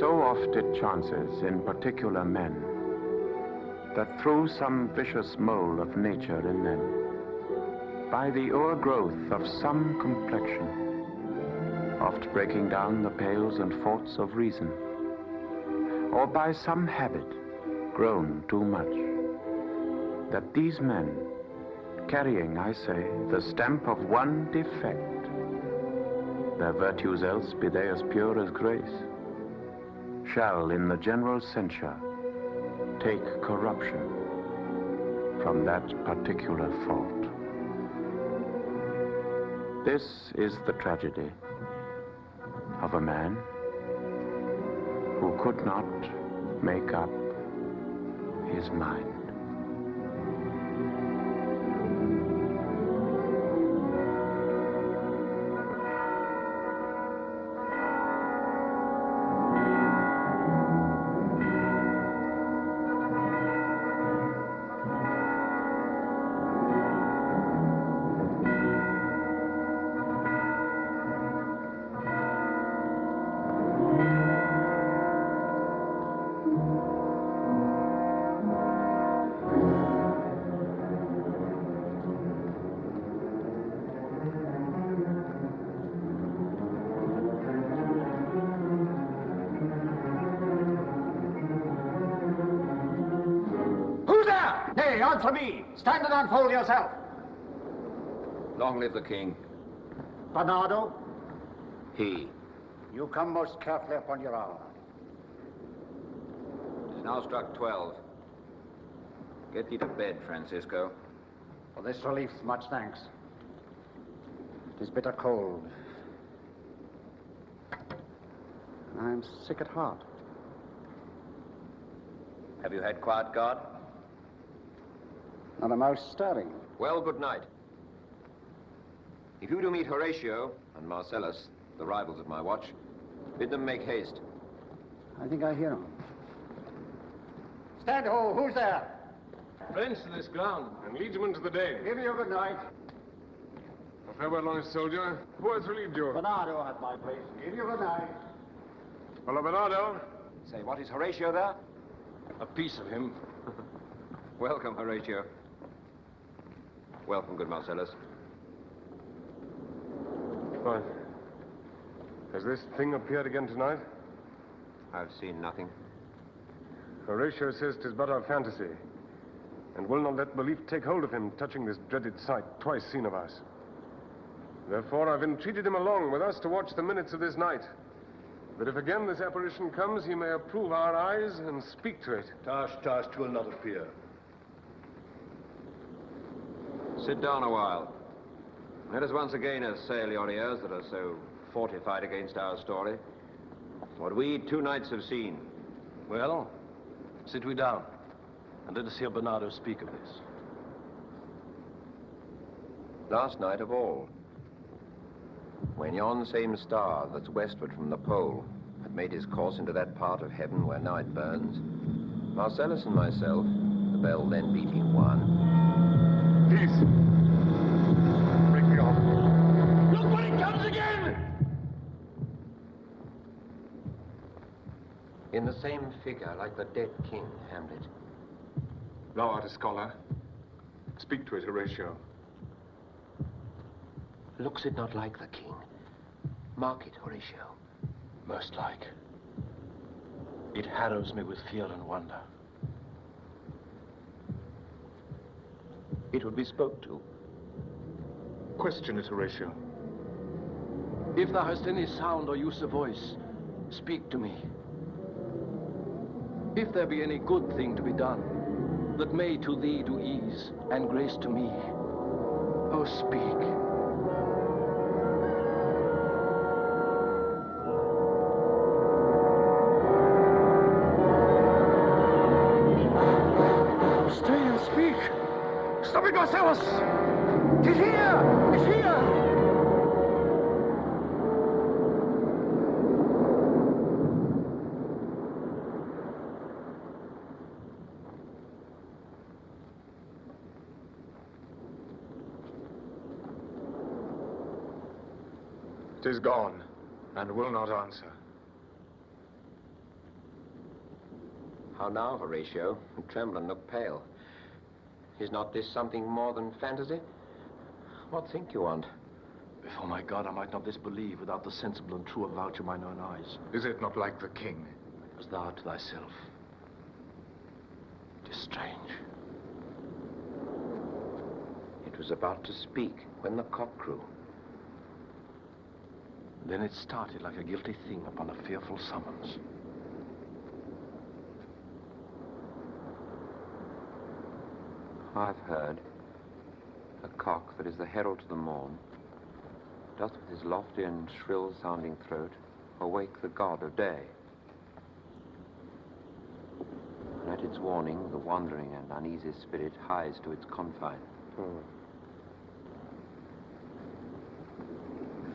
So oft it chances in particular men that through some vicious mole of nature in them, by the o'ergrowth of some complexion, oft breaking down the pales and forts of reason, or by some habit grown too much, that these men, carrying, I say, the stamp of one defect, their virtues else be they as pure as grace, shall in the general censure take corruption from that particular fault. This is the tragedy of a man who could not make up his mind. Answer me! Stand and unfold yourself! Long live the king. Bernardo? He. You come most carefully upon your hour. It is now struck 12. Get thee to bed, Francisco. For this relief, much thanks. It is bitter cold. I am sick at heart. Have you had quiet guard? Not a mouse stirring. Well, good night. If you do meet Horatio and Marcellus, the rivals of my watch, bid them make haste. I think I hear him. Stand ho! Who's there? Friends to this ground, and liegemen to the Dane. Give me a good night. A farewell, honest soldier. Who has relieved you? Bernardo at my place. Give you a good night. Hello, Bernardo. Say, what, is Horatio there? A piece of him. Welcome, Horatio. Welcome, good Marcellus. What? Has this thing appeared again tonight? I've seen nothing. Horatio says 'tis but our fantasy, and will not let belief take hold of him, touching this dreaded sight, twice seen of us. Therefore, I've entreated him along with us to watch the minutes of this night, that if again this apparition comes, he may approve our eyes and speak to it. Tosh, 'twill not appear. Sit down a while. Let us once again assail your ears that are so fortified against our story. What we 2 nights have seen. Well, sit we down, and let us hear Bernardo speak of this. Last night of all, when yon same star that's westward from the pole had made his course into that part of heaven where now it burns, Marcellus and myself, the bell then beating 1. Peace. Break me off. Look when it comes again! In the same figure like the dead king, Hamlet. Thou art a scholar. Speak to it, Horatio. Looks it not like the king? Mark it, Horatio. Most like. It harrows me with fear and wonder. It would be spoke to. Question it, Horatio. If thou hast any sound or use of voice, speak to me. If there be any good thing to be done, that may to thee do ease and grace to me, oh, speak. Stay and speak! Stop it, Marcellus! He's here! He's here! It is gone, and will not answer. How now, Horatio? You tremble and look pale. Is not this something more than fantasy? What think you want? Before my God, I might not disbelieve without the sensible and true avouch of mine own eyes. Is it not like the king? As thou to thyself. It is strange. It was about to speak when the cock crew. Then it started like a guilty thing upon a fearful summons. I've heard. A cock that is the herald to the morn doth with his lofty and shrill-sounding throat awake the god of day. And at its warning, the wandering and uneasy spirit hies to its confine.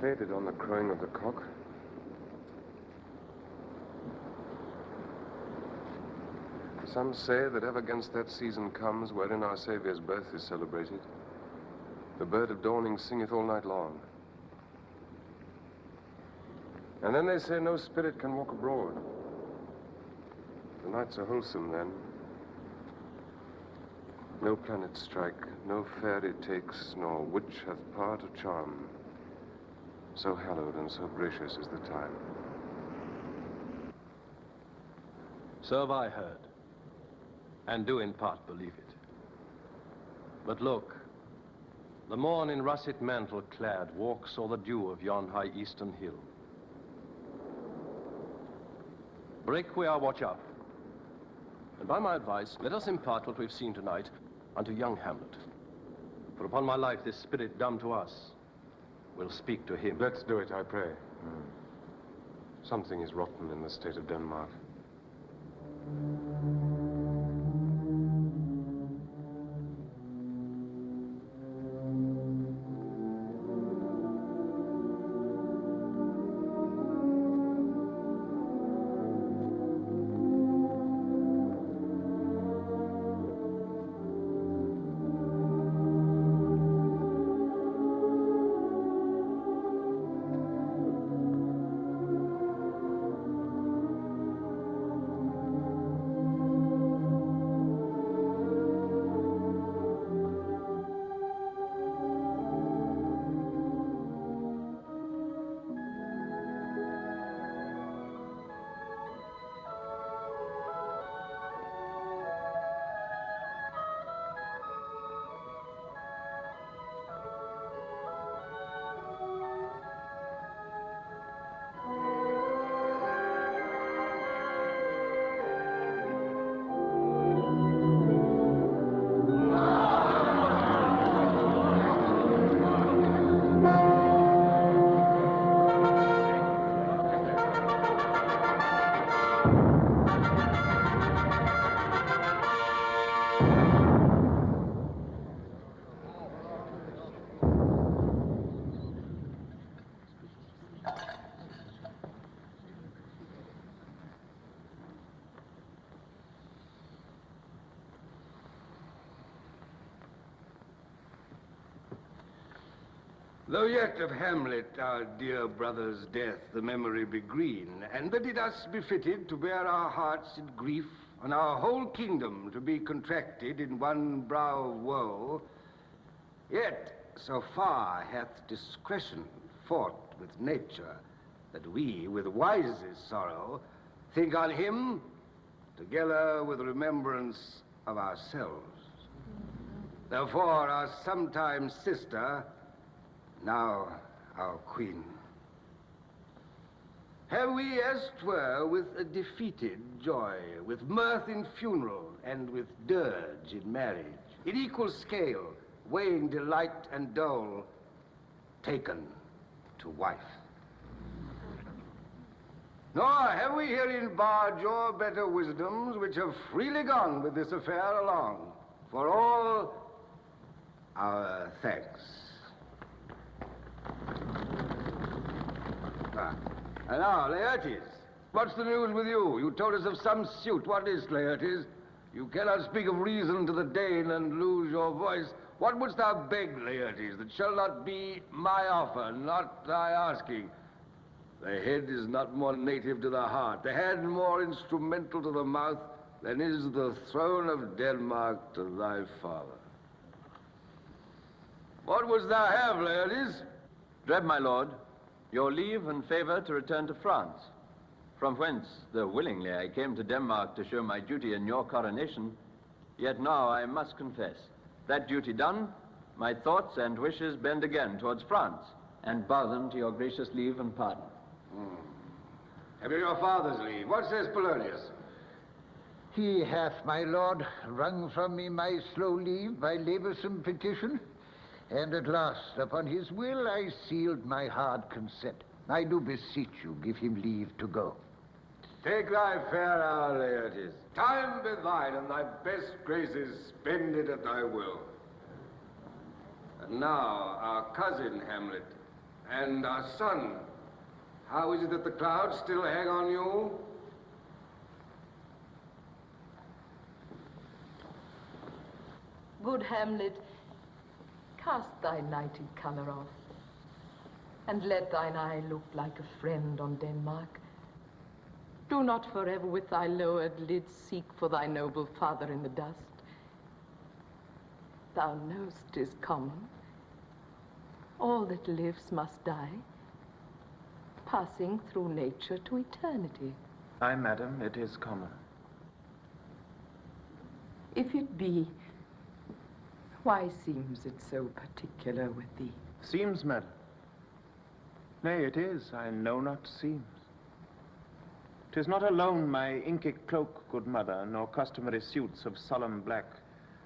Faded on the crowing of the cock. Some say that ever against that season comes wherein our Saviour's birth is celebrated, the bird of dawning singeth all night long. And then they say no spirit can walk abroad. The nights are wholesome then. No planet strike, no fairy takes, nor witch hath power to charm. So hallowed and so gracious is the time. So have I heard, and do in part believe it. But look, the morn in russet mantle clad walks o'er the dew of yon high eastern hill. Break we our watch up, and by my advice, let us impart what we've seen tonight unto young Hamlet. For upon my life, this spirit dumb to us will speak to him. Let's do it, I pray. Something is rotten in the state of Denmark. Though yet of Hamlet, our dear brother's death, the memory be green, and that it us befitted to bear our hearts in grief on our whole kingdom to be contracted in one brow of woe, yet so far hath discretion fought with nature, that we, with wisest sorrow, think on him, together with remembrance of ourselves. Therefore, our sometime sister, now our queen, have we, as 'twere, with a defeated joy, with mirth in funeral, and with dirge in marriage, in equal scale, weighing delight and dole, taken to wife. Nor have we herein barred your better wisdoms, which have freely gone with this affair along, for all our thanks. And now, Laertes, what's the news with you? You told us of some suit. What is, Laertes? You cannot speak of reason to the Dane and lose your voice. What wouldst thou beg, Laertes, that shall not be my offer, not thy asking? The head is not more native to the heart, the hand more instrumental to the mouth, than is the throne of Denmark to thy father. What wouldst thou have, Laertes? Dreb, my lord, your leave and favor to return to France, from whence, though willingly I came to Denmark to show my duty in your coronation, yet now I must confess, that duty done, my thoughts and wishes bend again towards France, and bow them to your gracious leave and pardon. Have you your father's leave? What says Polonius? He hath, my lord, wrung from me my slow leave by laborsome petition, and at last, upon his will, I sealed my hard consent. I do beseech you, give him leave to go. Take thy fair hour, Laertes. Time be thine, and thy best graces spend it at thy will. And now, our cousin Hamlet, and our son, how is it that the clouds still hang on you? Good Hamlet, cast thy nighted colour off, and let thine eye look like a friend on Denmark. Do not forever with thy lowered lids seek for thy noble father in the dust. Thou know'st 'tis common. All that lives must die, passing through nature to eternity. Aye, madam, it is common. If it be, why seems it so particular with thee? Seems, madam? Nay, it is, I know not seems. 'Tis not alone my inky cloak, good mother, nor customary suits of solemn black,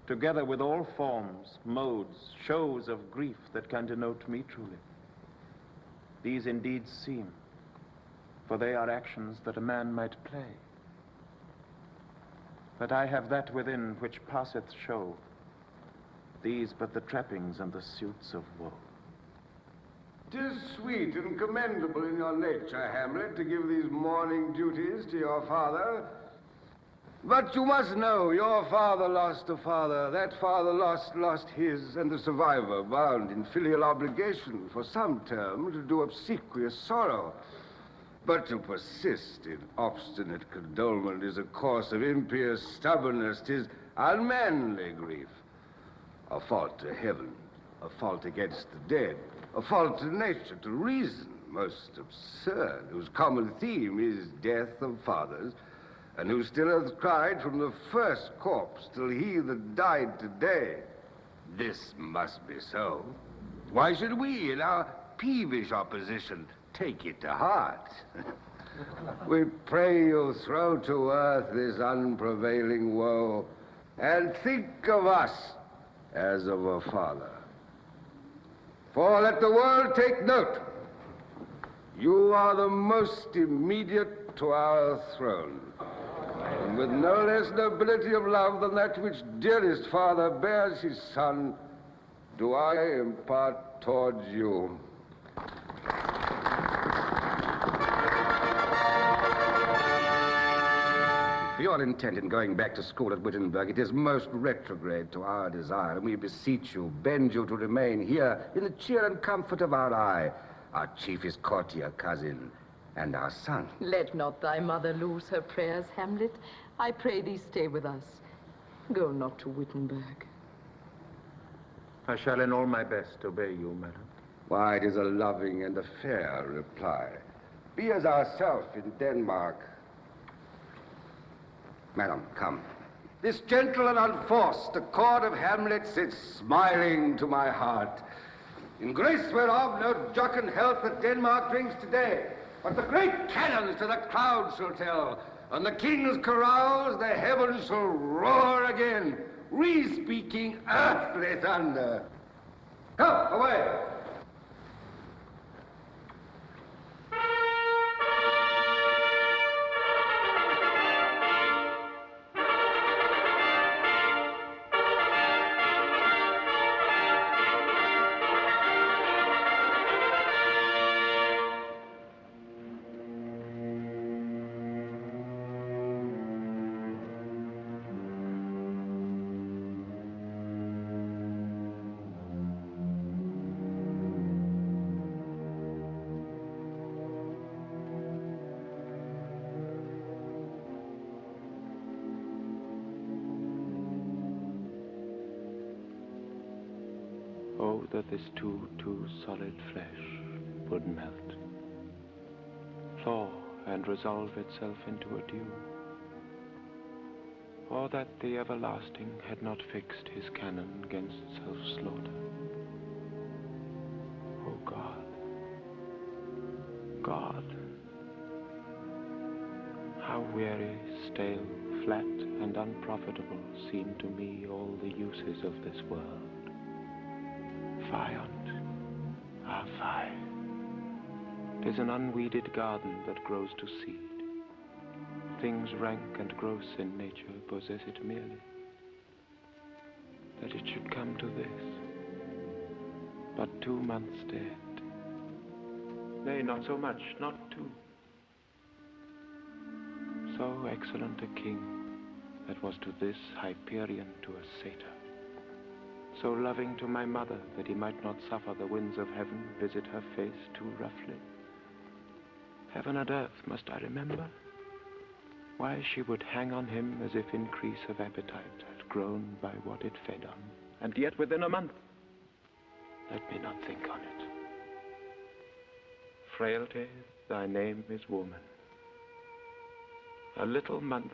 together with all forms, modes, shows of grief that can denote me truly. These indeed seem, for they are actions that a man might play. But I have that within which passeth show, these but the trappings and the suits of woe. 'Tis sweet and commendable in your nature, Hamlet, to give these mourning duties to your father. But you must know, your father lost a father, that father lost his, and the survivor bound in filial obligation for some term to do obsequious sorrow. But to persist in obstinate condolement is a course of impious stubbornness. 'Tis unmanly grief, a fault to heaven, a fault against the dead, a fault to nature, to reason, most absurd, whose common theme is death of fathers, and who still hath cried from the first corpse till he that died today, this must be so. Why should we, in our peevish opposition, take it to heart? We pray you throw to earth this unprevailing woe, and think of us as of a father. For let the world take note, you are the most immediate to our throne, and with no less nobility of love than that which dearest father bears his son, do I impart towards you. If your intent in going back to school at Wittenberg, it is most retrograde to our desire, and we beseech you, bend you to remain here in the cheer and comfort of our eye, our chiefest courtier cousin, and our son. Let not thy mother lose her prayers, Hamlet. I pray thee stay with us. Go not to Wittenberg. I shall in all my best obey you, madam. Why, it is a loving and a fair reply. Be as ourselves in Denmark. Madam, come. This gentle and unforced accord of Hamlet sits smiling to my heart. In grace whereof no jocund health that Denmark drinks today, but the great cannons to the clouds shall tell, and the king's carouse the heavens shall roar again, re-speaking earthly thunder. Come, away! Oh, that this too solid flesh would melt, thaw and resolve itself into a dew. Or that the everlasting had not fixed his cannon against self-slaughter. Oh God, God, how weary, stale, flat, and unprofitable seem to me all the uses of this world. Fie on't, ah fie. 'Tis an unweeded garden that grows to seed. Things rank and gross in nature possess it merely. That it should come to this, but 2 months dead. Nay, not so much, not 2. So excellent a king that was to this Hyperion to a satyr. So loving to my mother that he might not suffer the winds of heaven visit her face too roughly. Heaven and earth must I remember? Why she would hang on him as if increase of appetite had grown by what it fed on, and yet within a month. Let me not think on it. Frailty, thy name is woman. A little month,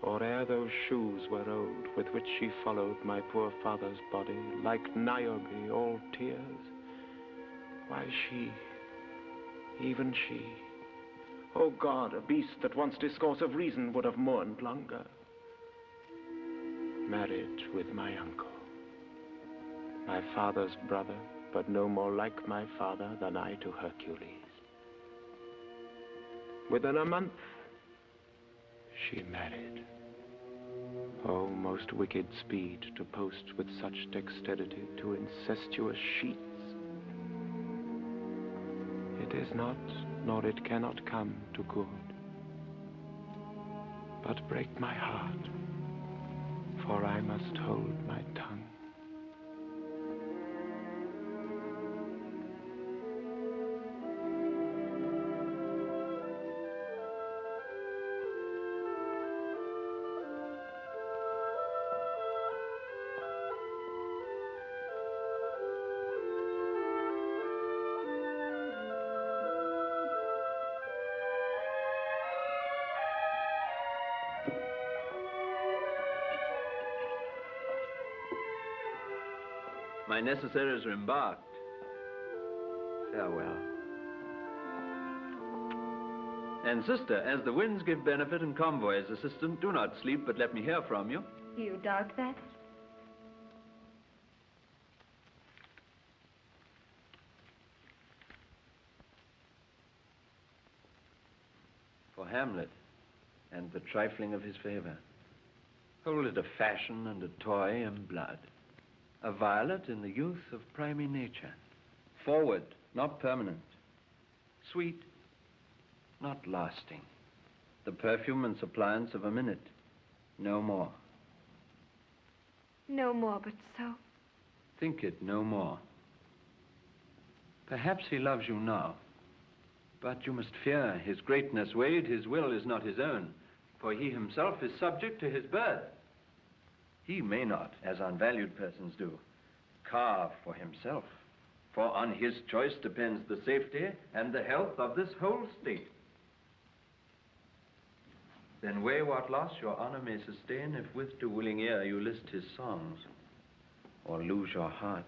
or ere those shoes were old with which she followed my poor father's body, like Niobe, all tears. Why she, even she, O God, a beast that once discourse of reason would have mourned longer, married with my uncle, my father's brother, but no more like my father than I to Hercules. Within a month, she married. Oh, most wicked speed to post with such dexterity to incestuous sheets. It is not, nor it cannot come to good, but break my heart, for I must hold my tongue. My necessaries are embarked. Farewell. And sister, as the winds give benefit and convoy as assistant, do not sleep, but let me hear from you. You doubt that? For Hamlet and the trifling of his favor. Hold it a fashion and a toy in blood. A violet in the youth of primy nature. Forward, not permanent. Sweet, not lasting. The perfume and suppliance of a minute. No more. No more, but so. Think it no more. Perhaps he loves you now. But you must fear his greatness weighed, his will is not his own. for he himself is subject to his birth. He may not, as unvalued persons do, carve for himself, for on his choice depends the safety and the health of this whole state. Then weigh what loss your honor may sustain if with to willing ear you list his songs, or lose your heart,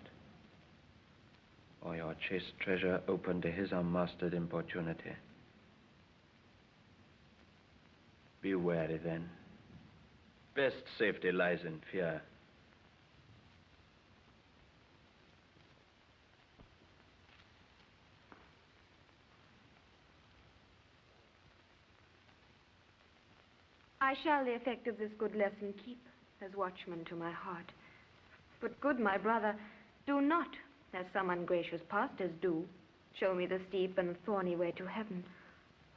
or your chaste treasure open to his unmastered importunity. Be wary then. Best safety lies in fear. I shall the effect of this good lesson keep, as watchman to my heart. But good my brother, do not, as some ungracious pastors do, show me the steep and thorny way to heaven,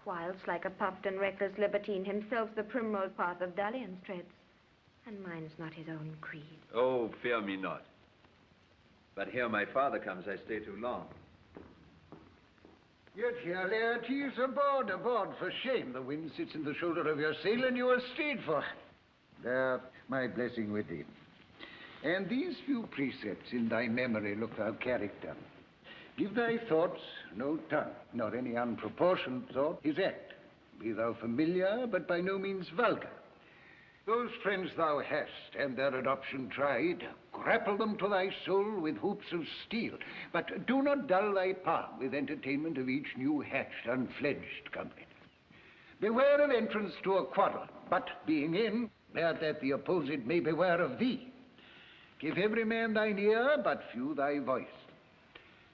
whilst like a puffed and reckless libertine himself the primrose path of dalliance treads, and mine's not his own creed. Oh, fear me not. But here my father comes, I stay too long. Yet here, Laertes, aboard, for shame. The wind sits in the shoulder of your sail, and you are stayed for. There, my blessing with thee. And these few precepts in thy memory look thou character. Give thy thoughts no tongue, nor any unproportioned thought his act. Be thou familiar, but by no means vulgar. Those friends thou hast, and their adoption tried, grapple them to thy soul with hoops of steel, but do not dull thy palm with entertainment of each new hatched, unfledged company. Beware of entrance to a quarrel, but being in, bear that the opposed may beware of thee. Give every man thine ear, but few thy voice.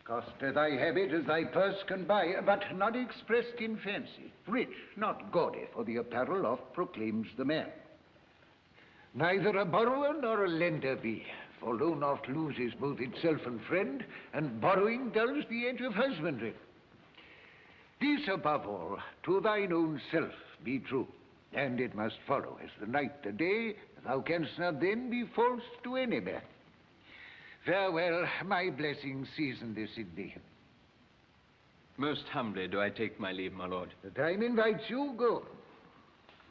Cost thy habit as thy purse can buy, but not expressed in fancy. Rich, not gaudy, for the apparel oft proclaims the man. Neither a borrower nor a lender be, for loan oft loses both itself and friend, and borrowing dulls the edge of husbandry. This above all, to thine own self be true, and it must follow, as the night the day, thou canst not then be false to any man. Farewell, my blessing season this in thee. Most humbly do I take my leave, my lord. The time invites you, go.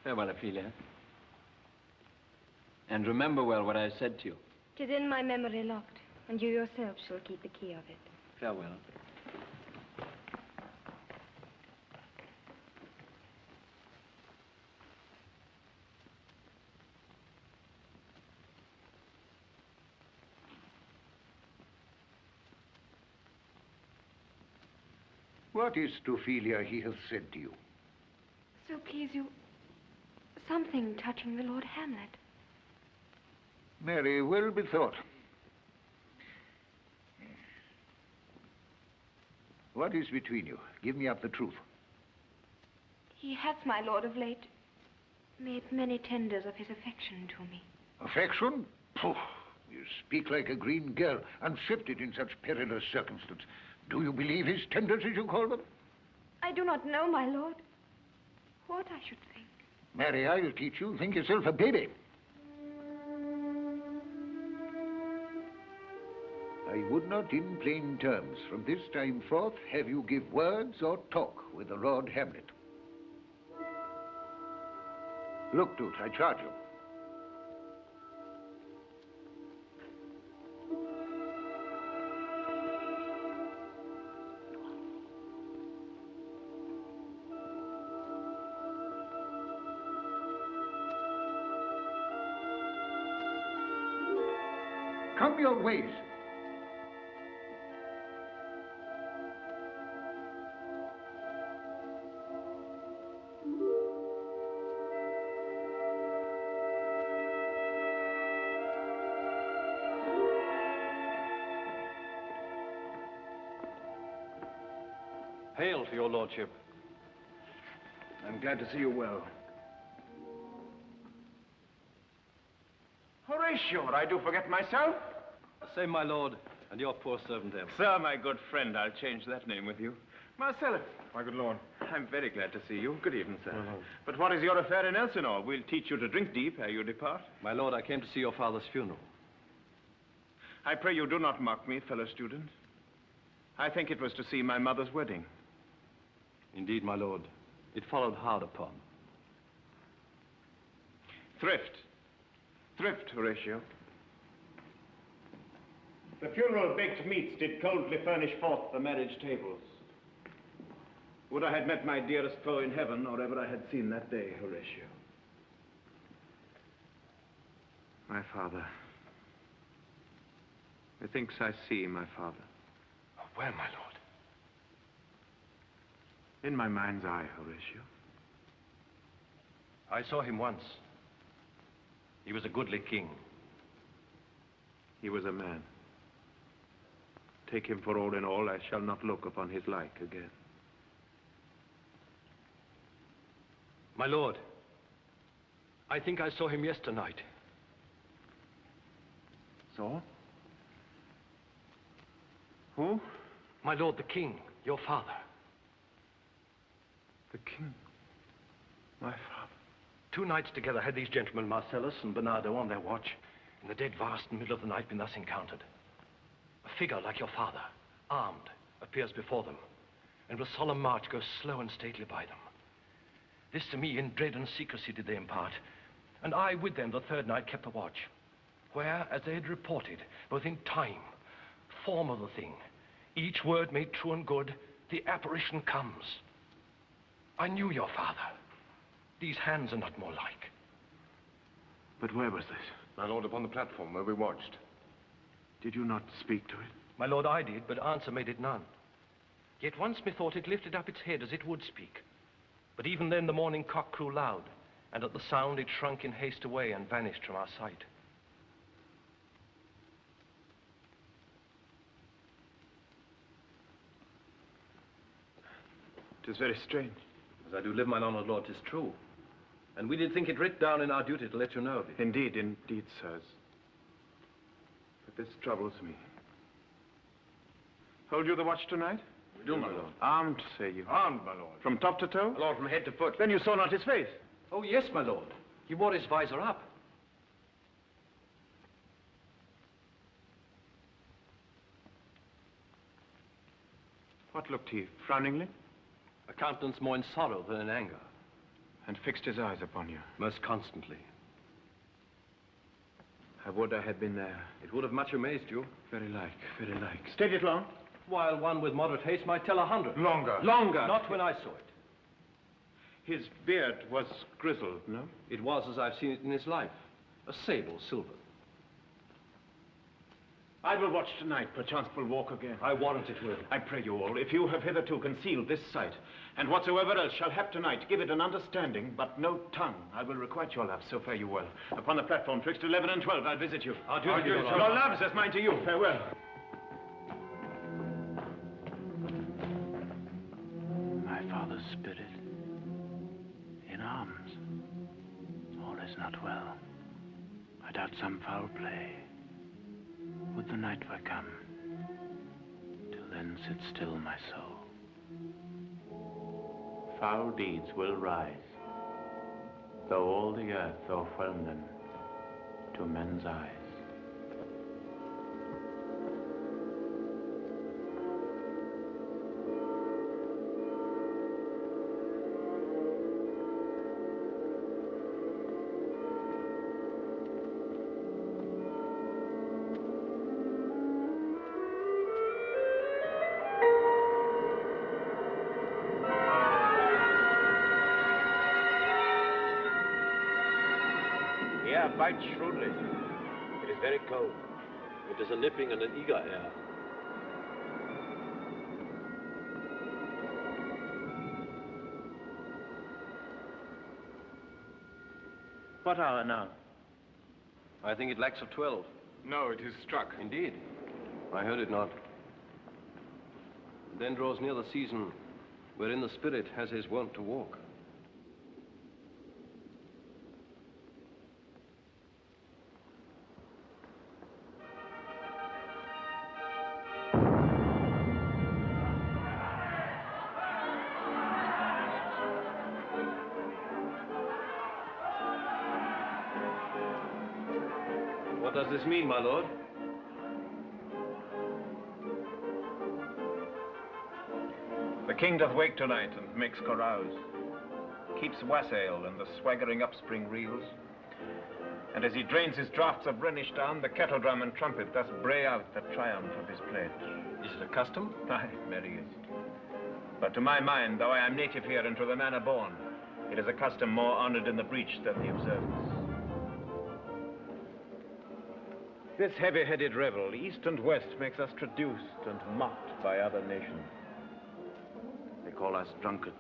Farewell, Ophelia. And remember well what I said to you. 'Tis in my memory locked, and you yourself shall keep the key of it. Farewell. What is to Ophelia he hath said to you? So please you, something touching the Lord Hamlet. Mary, well bethought. What is between you? Give me up the truth. He hath, my lord, of late made many tenders of his affection to me. Affection? Pooh! You speak like a green girl, unshifted in such perilous circumstance. Do you believe his tenders, as you call them? I do not know, my lord, what I should think. Mary, I'll teach you. Think yourself a baby. I would not, in plain terms, from this time forth, have you give words or talk with the Lord Hamlet. Look to't, I charge you. Come your ways. Hail to your lordship. I'm glad to see you well. Horatio, I do forget myself. Say, my lord, and your poor servant Em. Sir, my good friend, I'll change that name with you. Marcellus. My good lord. I'm very glad to see you. Good evening, sir. But what is your affair in Elsinore? We'll teach you to drink deep ere you depart. My lord, I came to see your father's funeral. I pray you do not mock me, fellow student. I think it was to see my mother's wedding. Indeed, my lord, it followed hard upon. Thrift. Thrift, Horatio. The funeral baked meats did coldly furnish forth the marriage tables. Would I had met my dearest foe in heaven, or ever I had seen that day, Horatio. My father. Methinks I see my father. Where, my lord? In my mind's eye, Horatio. I saw him once. He was a goodly king. He was a man. Take him for all in all, I shall not look upon his like again. My lord, I think I saw him yesternight. So? Who? My lord, the king, your father. The king? My father? 2 nights together had these gentlemen, Marcellus and Bernardo, on their watch, in the dead vast in the middle of the night, been thus encountered. A figure like your father, armed, appears before them, and with solemn march goes slow and stately by them. This to me in dread and secrecy did they impart, and I with them the 3rd night kept the watch, where, as they had reported, both in time, form of the thing, each word made true and good, the apparition comes. I knew your father. These hands are not more like. But where was this? My lord, upon the platform where we watched. Did you not speak to it? My lord, I did, but answer made it none. Yet once methought it lifted up its head as it would speak. But even then the morning cock crew loud, and at the sound it shrunk in haste away and vanished from our sight. It is very strange. As I do live, my honored lord, 'tis true. And we did think it writ down in our duty to let you know of it. Indeed, indeed, sirs. But this troubles me. Hold you the watch tonight? We do, my lord. Armed, say you? Armed, my lord. From top to toe? My lord, from head to foot. Then you saw not his face? Oh, yes, my lord. He wore his visor up. What looked he? Frowningly? A countenance more in sorrow than in anger. And fixed his eyes upon you? Most constantly. I would I had been there. It would have much amazed you. Very like, very like. Stayed it long? While one with moderate haste might tell 100. Longer. Longer. Not when I saw it. His beard was grizzled, no? It was as I've seen it in his life. A sable silver. I will watch tonight, perchance will walk again. I warrant it will. I pray you all, if you have hitherto concealed this sight, and whatsoever else shall hap tonight, give it an understanding, but no tongue. I will requite your love, so fare you well. Upon the platform, twixt 11 and 12, I'll visit you. Adieu, Your loves as mine to you. Farewell. My father's spirit, in arms. All is not well. I doubt some foul play. Would the night were come. Till then sit still, my soul. Foul deeds will rise, though all the earth o'erwhelm them to men's eyes. Bite shrewdly. It is very cold. It is a nipping and an eager air. What hour now? I think it lacks of 12. No, it is struck. Indeed. I heard it not. Then draws near the season wherein the spirit has his wont to walk. What does this mean, my lord? The king doth wake tonight and makes carouse. Keeps wassail and the swaggering upspring reels. And as he drains his draughts of Rhenish down, the kettle drum and trumpet thus bray out the triumph of his pledge. Is it a custom? Aye, merry is it. But to my mind, though I am native here and to the manner born, it is a custom more honored in the breach than the observance. This heavy-headed revel, east and west, makes us traduced and mocked by other nations. They call us drunkards,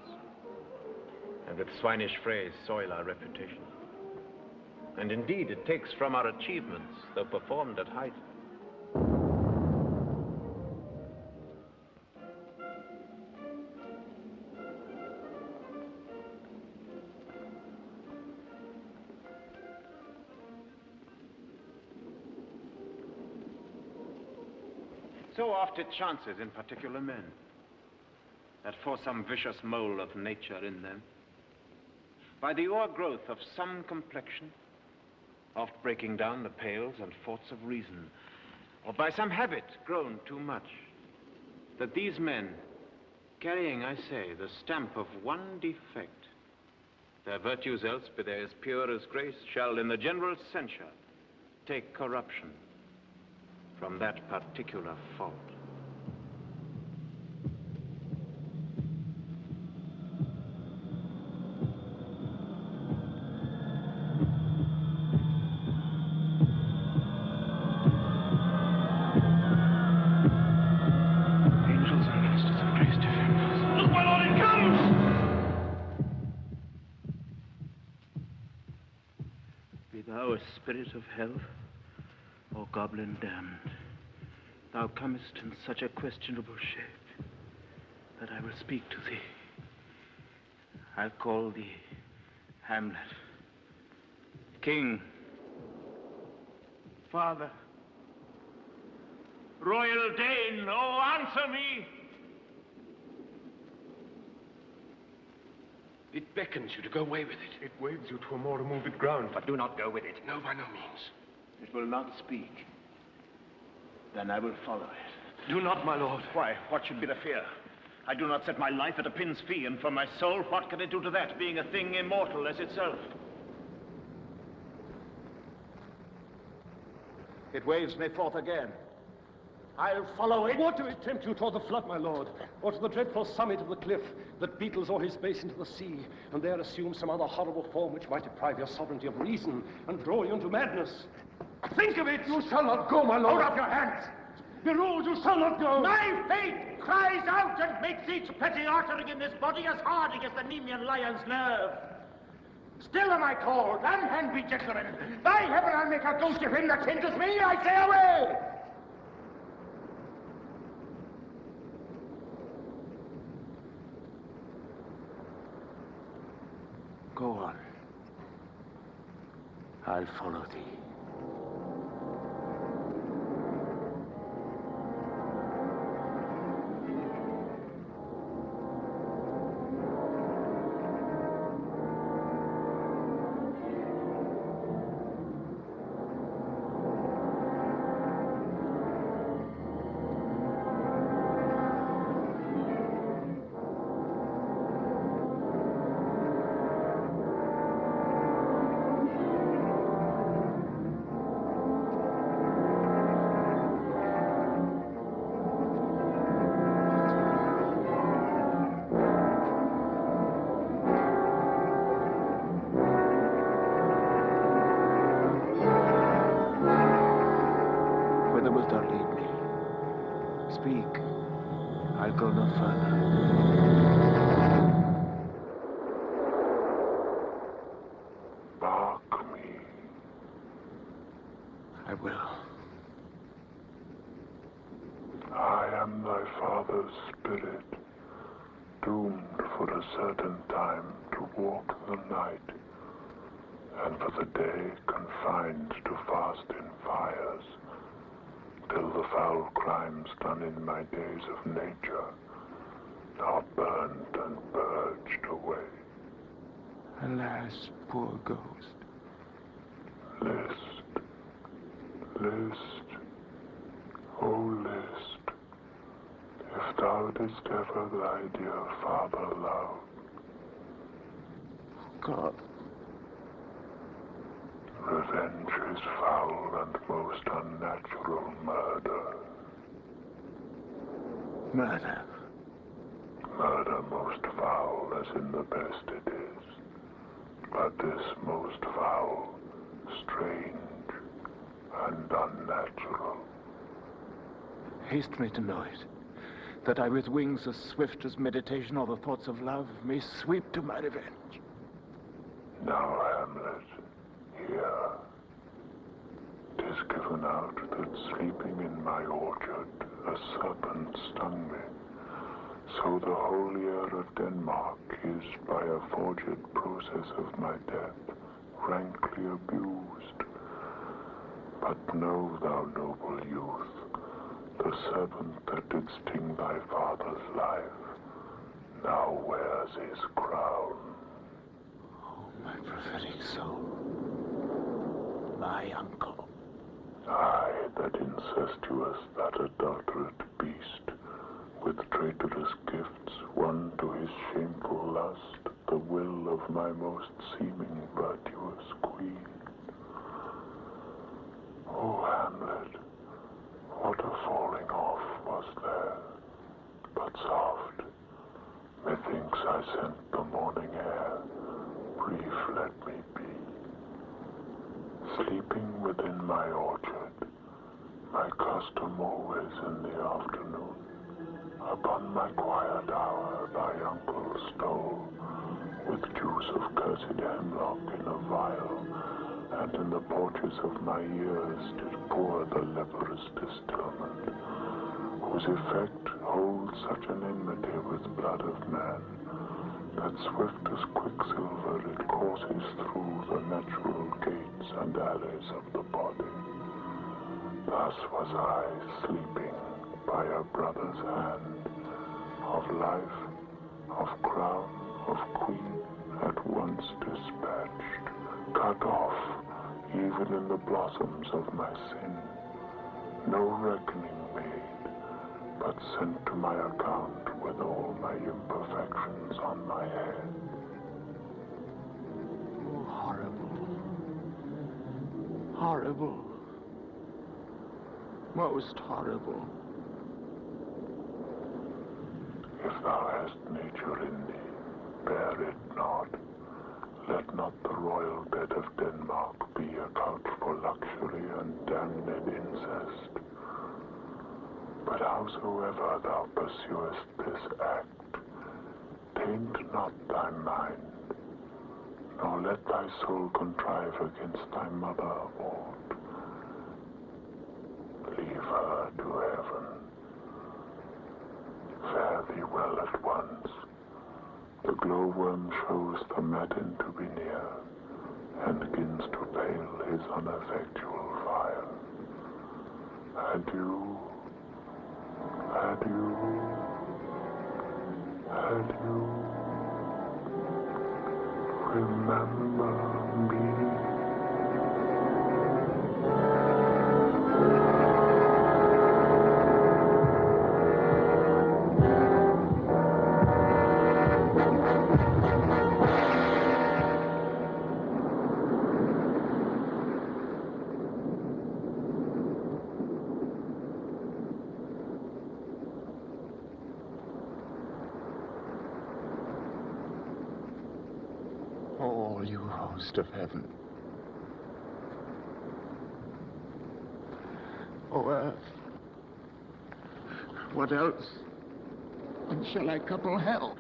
and with swinish phrase soil our reputation. And indeed, it takes from our achievements, though performed at height. So oft it chances in particular men that for some vicious mole of nature in them, by the o'ergrowth of some complexion, oft breaking down the pales and forts of reason, or by some habit grown too much, that these men, carrying, I say, the stamp of one defect, their virtues else be they as pure as grace, shall in the general censure take corruption from that particular fault. Angels and masters of grace defend us. Look, my lord, it comes! Be thou a spirit of hell, or goblin damned, thou comest in such a questionable shape that I will speak to thee. I'll call thee Hamlet, King, Father, Royal Dane, oh, answer me! It beckons you to go away with it. It waves you to a more removed ground. But do not go with it. No, by no means. It will not speak. Then I will follow it. Do not, my lord. Why, what should be the fear? I do not set my life at a pin's fee, and for my soul, what can it do to that, being a thing immortal as itself? It waves me forth again. I'll follow it. What do it tempt you toward the flood, my lord? Or to the dreadful summit of the cliff that beetles o'er his base into the sea, and there assume some other horrible form which might deprive your sovereignty of reason and draw you into madness? Think of it! You shall not go, my lord! Hold up your hands! Be ruled, you shall not go! My fate cries out and makes each petty artery in this body as hardy as the Nemean lion's nerve. Still am I called, and be gentlemen. By heaven, I'll make a ghost of him that hinders me. I say away! Go on. I'll follow thee. Speak. I'll go no further. Mark me. I will. I am thy father's spirit, doomed for a certain time to walk the night, and for the day confined to fast in fires, till the foul crimes done in my days of nature are burned and purged away. Alas, poor ghost. List, list, oh list, if thou didst ever thy dear father love. God. Revenge is foul and most unnatural murder. Murder. Murder most foul as in the best it is. But this most foul, strange, and unnatural. Haste me to know it, that I with wings as swift as meditation or the thoughts of love may sweep to my revenge. Now, Hamlet, hear. 'Tis given out that sleeping in my orchard a serpent stung me. So the whole year of Denmark is by a forged process of my death rankly abused. But know thou, noble youth, the serpent that did sting thy father's life now wears his crown. Oh, my prophetic soul. My uncle. I, that incestuous, that adulterate beast, with traitorous gifts won to his shameful lust the will of my most seeming virtuous queen. Oh, Hamlet, what a falling off was there, but soft. Methinks I scent the morning air, brief let me be. Sleeping within my orchard, my custom always in the afternoon, upon my quiet hour thy uncle stole, with juice of cursed hemlock in a vial, and in the porches of my ears did pour the leper's distilment, whose effect holds such an enmity with blood of man, that swift as quicksilver it courses through the natural gates and alleys of the body. Thus was I sleeping by a brother's hand, of life, of crown, of queen, at once dispatched, cut off, even in the blossoms of my sin, no reckoning made, but sent to my account with all my imperfections on my head. Oh, horrible. Horrible. Most horrible. If thou hast nature in thee, bear it not. Let not the royal bed of Denmark be a couch for luxury and damned incest. But howsoever thou pursuest this act, taint not thy mind, nor let thy soul contrive against thy mother aught. Leave her to heaven. Fare thee well at once. The glowworm shows the matin to be near, and begins to pale his ineffectual fire. Adieu, adieu, adieu. Remember me. All you host of heaven. O earth, what else? When shall I couple hell?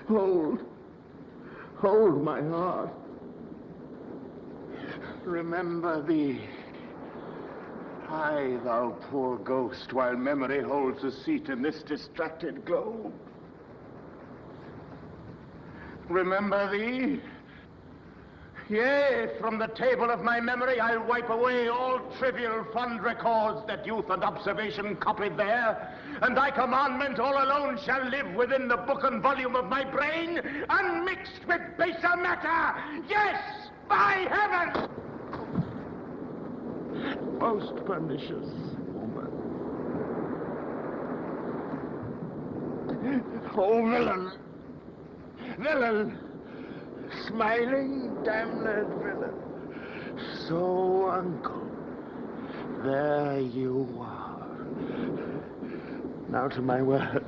Hold my heart. Remember thee. Aye, thou poor ghost, while memory holds a seat in this distracted globe. Remember thee? Yea, from the table of my memory I'll wipe away all trivial fond records that youth and observation copied there, and thy commandment all alone shall live within the book and volume of my brain, unmixed with baser matter. Yes, by heaven! Most pernicious woman. Oh, villain! Villain! smiling, damned villain. So, uncle, there you are. Now to my word.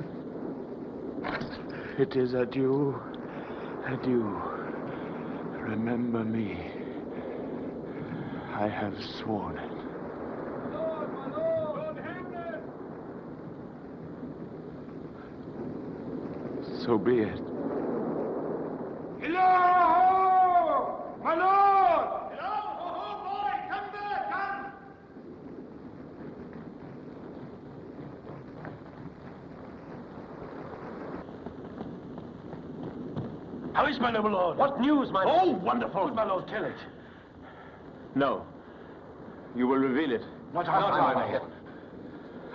It is adieu, adieu. Remember me. I have sworn it. Lord Hamlet! So be it. Hello! My lord! Hello, ho-ho, boy! Come back, come! How is my noble lord? What news, my Oh, lord? wonderful! Would my lord tell it? No. You will reveal it. Not I. I.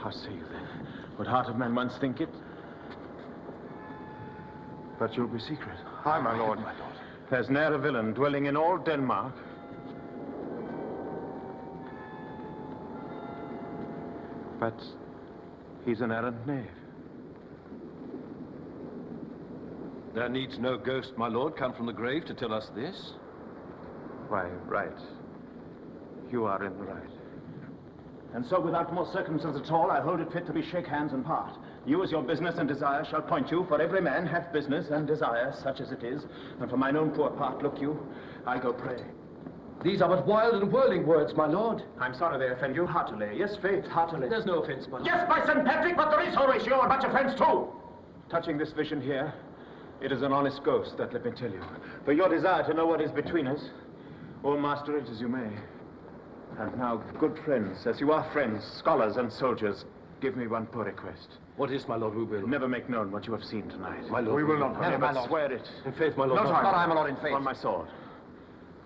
How say you then? Would heart of man once think it? But you'll be secret. Aye, my lord. There's ne'er a villain dwelling in all Denmark. But he's an errant knave. There needs no ghost, my lord, come from the grave to tell us this. Why, right. You are in the right. And so, without more circumstance at all, I hold it fit to be shake hands and part. You, as your business and desire, shall point you, for every man hath business and desire, such as it is. And for mine own poor part, look you, I go pray. These are but wild and whirling words, my lord. I'm sorry they offend you heartily. Yes, faith, heartily. There's no offense, my lord. Yes, by St. Patrick, but there is, Horatio, a bunch of friends too. Touching this vision here, it is an honest ghost, that let me tell you. For your desire to know what is between us, or master it as you may. And now, good friends, as you are friends, scholars and soldiers, give me one poor request. What is, my lord, we will? Never make known what you have seen tonight. My lord, We will not, Never my lord. swear it. In faith, my lord. Not I, my lord, in faith. Upon my sword.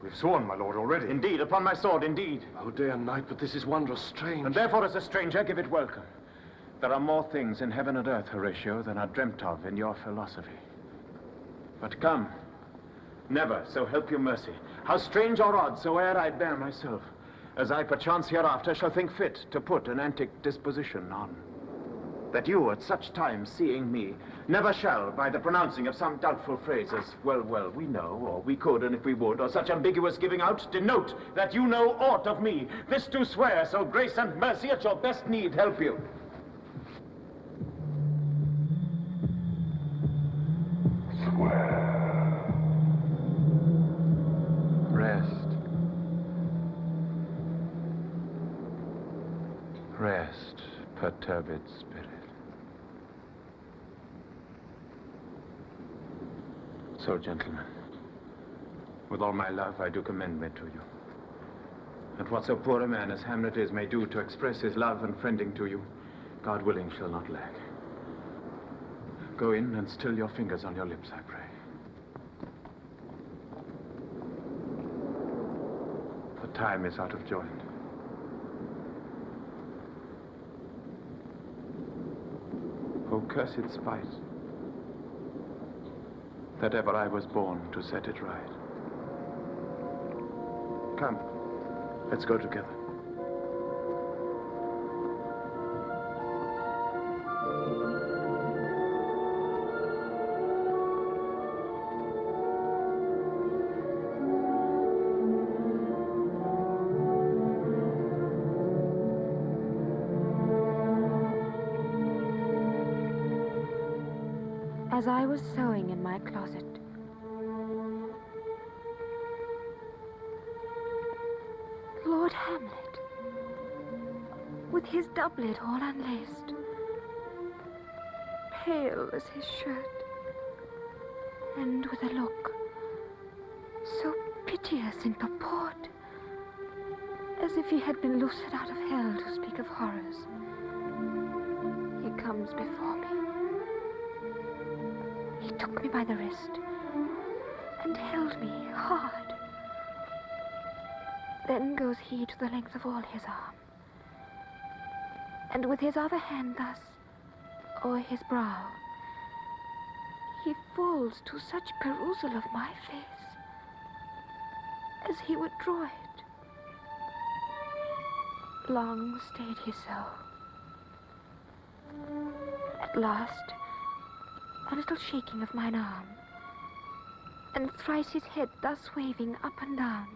We've sworn, my lord, already. Indeed, upon my sword, indeed. Oh, day and night, but this is wondrous strange. And therefore, as a stranger, give it welcome. There are more things in heaven and earth, Horatio, than are dreamt of in your philosophy. But come. Never, so help you mercy. How strange or odd soe'er I bear myself, as I perchance hereafter shall think fit to put an antic disposition on. That you, at such times, seeing me, never shall, by the pronouncing of some doubtful phrase, as well, we know, or we could, and if we would, or such ambiguous giving out, denote that you know aught of me. This do swear, so grace and mercy at your best need help you. Rest, perturbed spirit. So, gentlemen, with all my love, I do commend me to you. And what so poor a man as Hamlet is may do to express his love and friending to you, God willing shall not lack. Go in and still your fingers on your lips, I pray. For time is out of joint. O cursed spite, that ever I was born to set it right. Come, let's go together. As I was sewing in my closet, Lord Hamlet, with his doublet all unlaced, pale as his shirt, and with a look so piteous in purport, as if he had been loosed out of hell to speak of horrors, he comes before me. He took me by the wrist and held me hard. Then goes he to the length of all his arm, and with his other hand thus o'er his brow, he falls to such perusal of my face as he would draw it. Long stayed he so. At last, a little shaking of mine arm, and thrice his head thus waving up and down,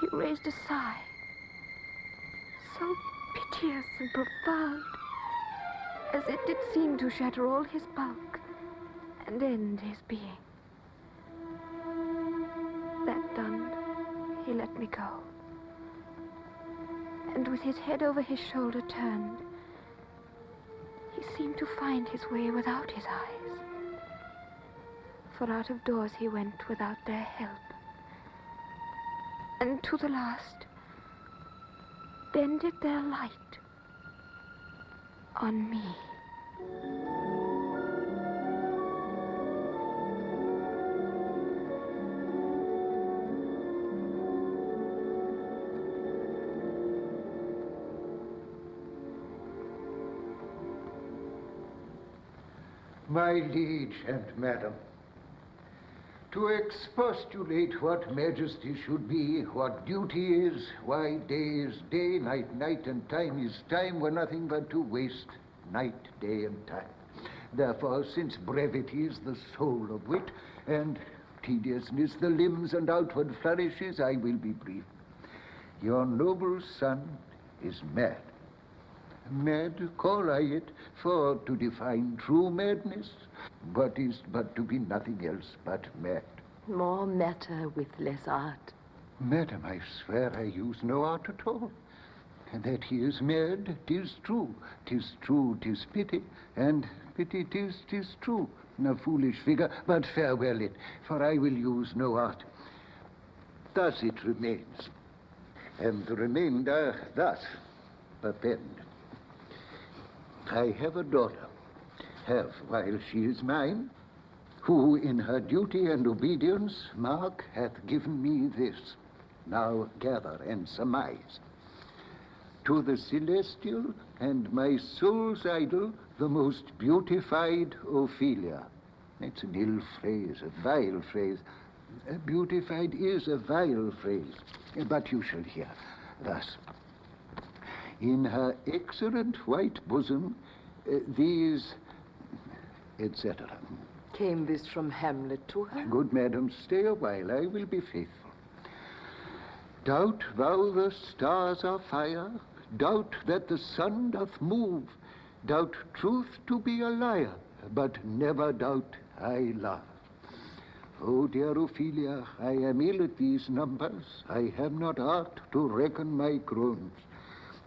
he raised a sigh, so piteous and profound, as it did seem to shatter all his bulk and end his being. That done, he let me go, and with his head over his shoulder turned, he seemed to find his way without his eyes, for out of doors he went without their help, and to the last bended their light on me. My liege and madam, to expostulate what majesty should be, what duty is, why day is day, night, and time is time, were nothing but to waste night, day, and time. Therefore, since brevity is the soul of wit, and tediousness the limbs and outward flourishes, I will be brief. Your noble son is mad. Mad, call I it, for to define true madness, but is but to be nothing else but mad. More matter with less art. Madam, I swear I use no art at all. And that he is mad, 'tis true. 'Tis true, 'tis pity, and pity 'tis true. A foolish figure, but farewell it, for I will use no art. Thus it remains, and the remainder thus append. I have a daughter, have while she is mine, who in her duty and obedience, mark, hath given me this. Now gather and surmise. To the celestial and my soul's idol, the most beautified Ophelia. It's an ill phrase, a vile phrase. Beautified is a vile phrase, but you shall hear. Thus, in her excellent white bosom, these, etc. Came this from Hamlet to her? Good madam, stay a while, I will be faithful. Doubt thou the stars are fire, doubt that the sun doth move, doubt truth to be a liar, but never doubt I love. Oh, dear Ophelia, I am ill at these numbers, I have not art to reckon my groans.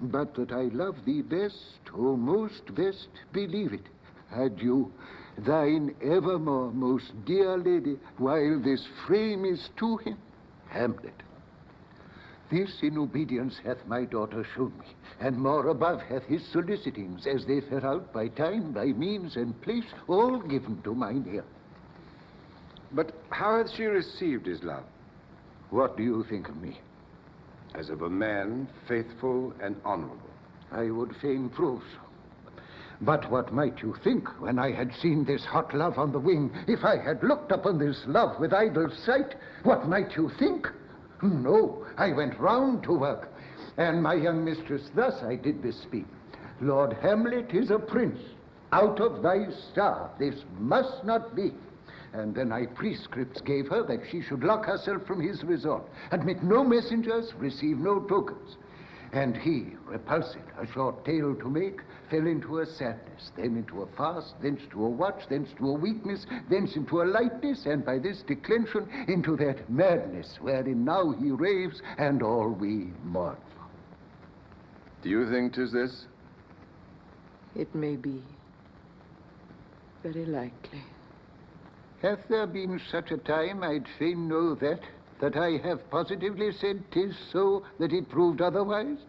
But that I love thee best, O most best, believe it. Adieu, thine evermore, most dear lady, while this frame is to him, Hamlet. This in obedience hath my daughter shown me, and more above hath his solicitings, as they fare out by time, by means, and place, all given to mine ear. But how hath she received his love? What do you think of me? As of a man faithful and honorable. I would fain prove so. But what might you think when I had seen this hot love on the wing? If I had looked upon this love with idle sight, what might you think? No, I went round to work, and my young mistress thus I did bespeak. Lord Hamlet is a prince. Out of thy star, this must not be. And then I prescripts gave her that she should lock herself from his resort, admit no messengers, receive no tokens. And he, repulsed, a short tale to make, fell into a sadness, then into a fast, thence to a watch, thence to a weakness, thence into a lightness, and by this declension into that madness wherein now he raves, and all we mourn. Do you think 'tis this? It may be. Very likely. Hath there been such a time, I'd fain know that I have positively said 'tis so, that it proved otherwise?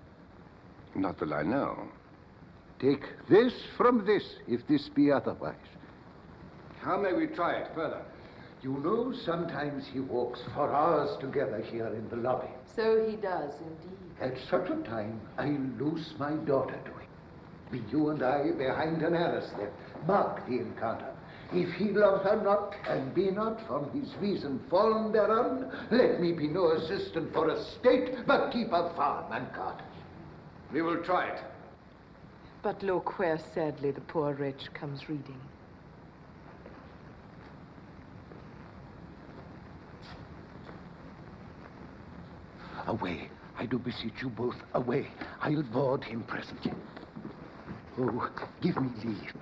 Not that I know. Take this from this, if this be otherwise. How may we try it further? You know, sometimes he walks for hours together here in the lobby. So he does, indeed. At such a time, I loose my daughter to him. Be you and I behind an arras then. Mark the encounter. If he love her not, and be not from his reason fallen thereon, let me be no assistant for a state, but keep a farm and cottage. We will try it. But look where sadly the poor wretch comes reading. Away. I do beseech you both, away. I'll board him presently. Oh, give me leave.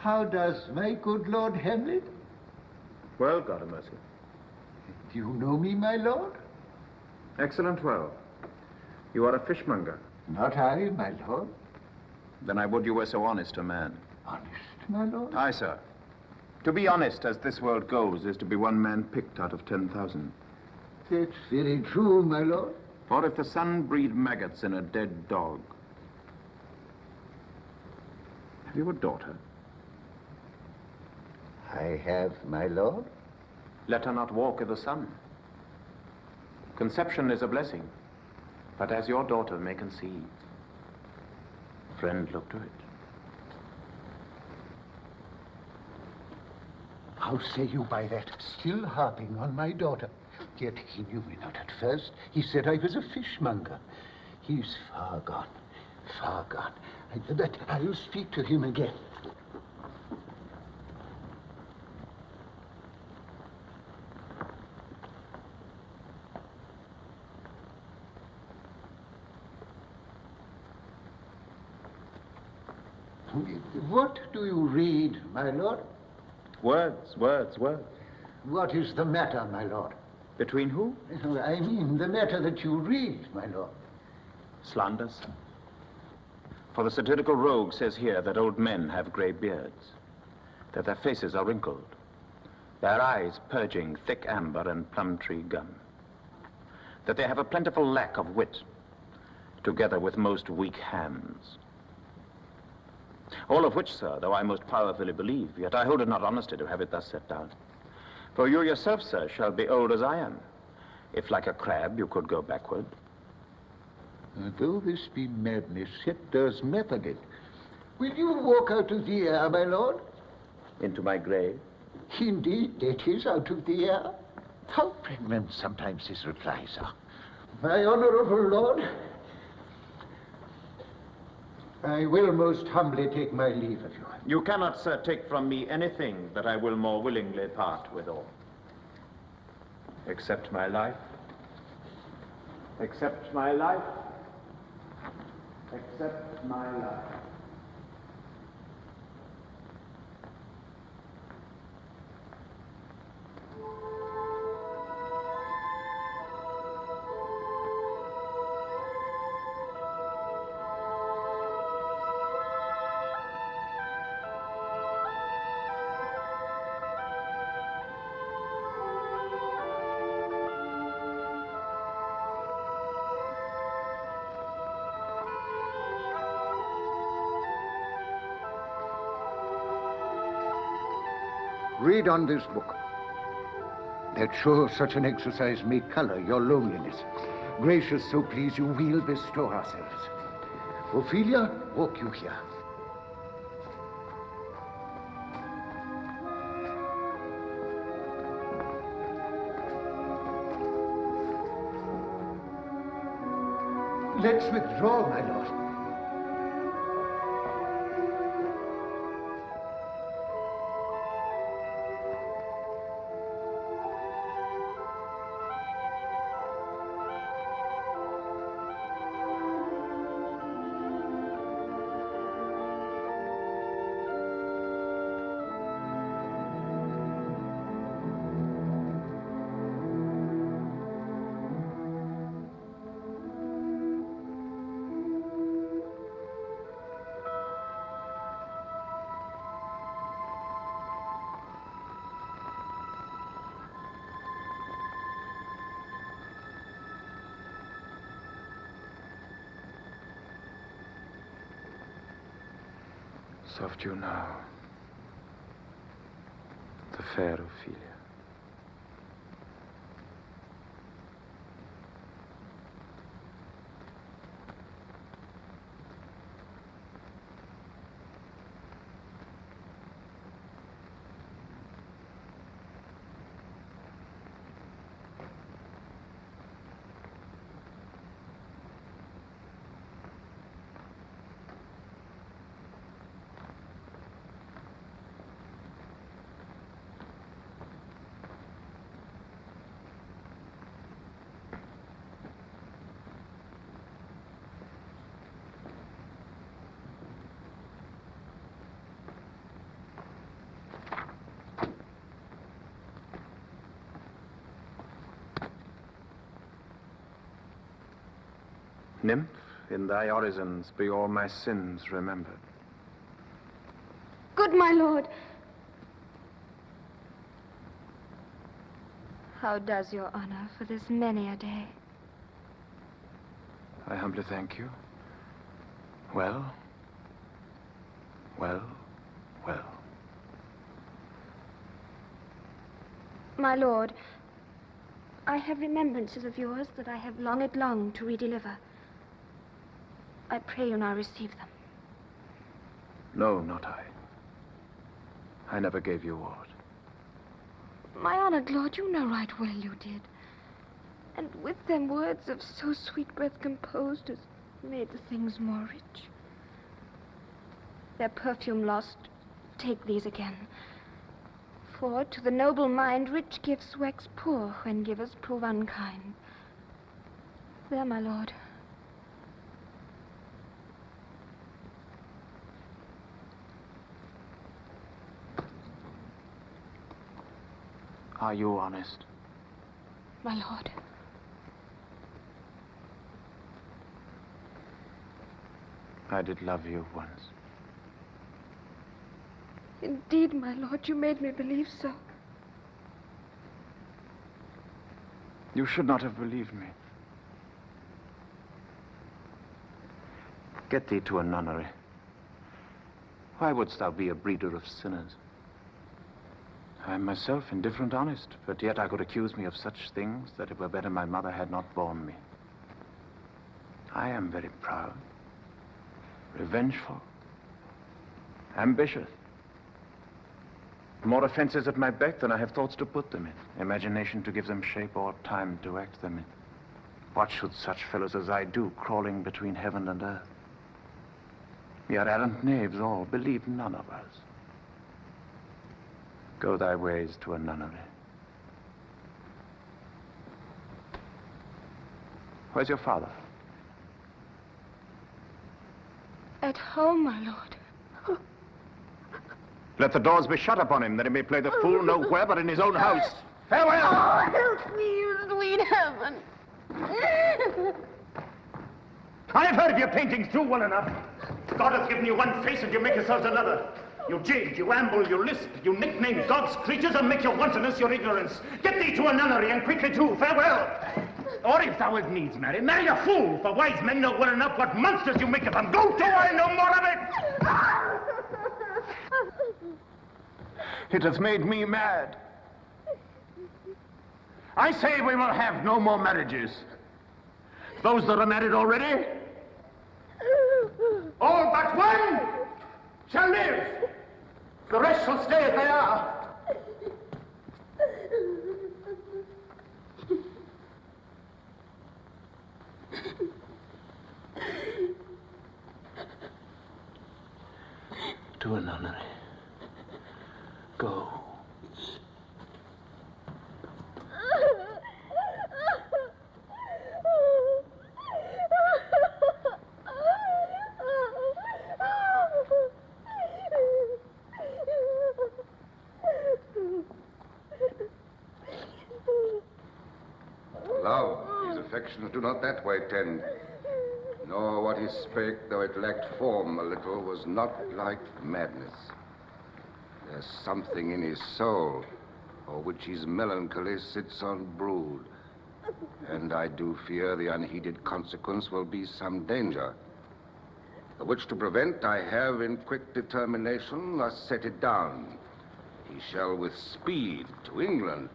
How does my good Lord Hamlet? Well, God have mercy. Do you know me, my lord? Excellent well. You are a fishmonger. Not I, my lord. Then I would you were so honest a man. Honest, my lord? Aye, sir. To be honest, as this world goes, is to be one man picked out of 10,000. That's very true, my lord. For if the sun breed maggots in a dead dog... Have you a daughter? I have, my lord. Let her not walk with the sun. Conception is a blessing, but as your daughter may conceive, friend, look to it. How say you by that? Still harping on my daughter. Yet he knew me not at first. He said I was a fishmonger. He's far gone, far gone. I'll speak to him again. What do you read, my lord? Words, words, words. What is the matter, my lord? Between who? I mean the matter that you read, my lord. Slander, sir. For the satirical rogue says here that old men have grey beards, that their faces are wrinkled, their eyes purging thick amber and plum tree gum, that they have a plentiful lack of wit, together with most weak hands. All of which, sir, though I most powerfully believe, yet I hold it not honesty to have it thus set down. For you yourself, sir, shall be old as I am, if like a crab you could go backward. Though this be madness, yet there's method in it. Will you walk out of the air, my lord? Into my grave? Indeed, that is out of the air. How pregnant sometimes his replies are. My honorable lord, I will most humbly take my leave of you. You cannot, sir, take from me anything that I will more willingly part withal. Except my life. Except my life. Except my life. Read on this book. That sure such an exercise may color your loneliness. Gracious, so please you, we'll bestow ourselves. Ophelia, walk you here. Let's withdraw, my lord. Soft you now, the fair Ophelia. Nymph, in thy orisons be all my sins remembered. Good my lord. How does your honor for this many a day? I humbly thank you. Well, well, well. My lord, I have remembrances of yours that I have longed long to redeliver. I pray you now receive them. No, not I. I never gave you aught. My honored lord, you know right well you did. And with them words of so sweet breath composed as made the things more rich. Their perfume lost, take these again. For to the noble mind rich gifts wax poor when givers prove unkind. There, my lord. Are you honest? My lord. I did love you once. Indeed, my lord, you made me believe so. You should not have believed me. Get thee to a nunnery. Why wouldst thou be a breeder of sinners? I am myself indifferent honest, but yet I could accuse me of such things that it were better my mother had not borne me. I am very proud, revengeful, ambitious. More offenses at my beck than I have thoughts to put them in, imagination to give them shape or time to act them in. What should such fellows as I do, crawling between heaven and earth? We are arrant knaves all, believe none of us. Go thy ways to a nunnery. Where's your father? At home, my lord. Let the doors be shut upon him, that he may play the fool nowhere but in his own house. Farewell! Oh, help me, you sweet heaven. I have heard of your paintings too well enough. God hath given you one face and you make yourselves another. You jig, you amble, you lisp, you nickname God's creatures and make your wantonness your ignorance. Get thee to a nunnery and quickly too. Farewell! Or if thou wilt needs marry a fool, for wise men know well enough what monsters you make of them. Go to, I know more of it! It has made me mad. I say we will have no more marriages. Those that are married already, all but one shall live. The rest shall stay as they are. To a nunnery. Go. Love, his affections do not that way tend. Nor what he spake, though it lacked form a little, was not like madness. There's something in his soul, for which his melancholy sits on brood. And I do fear the unheeded consequence will be some danger. The which to prevent, I have in quick determination thus set it down. He shall with speed to England.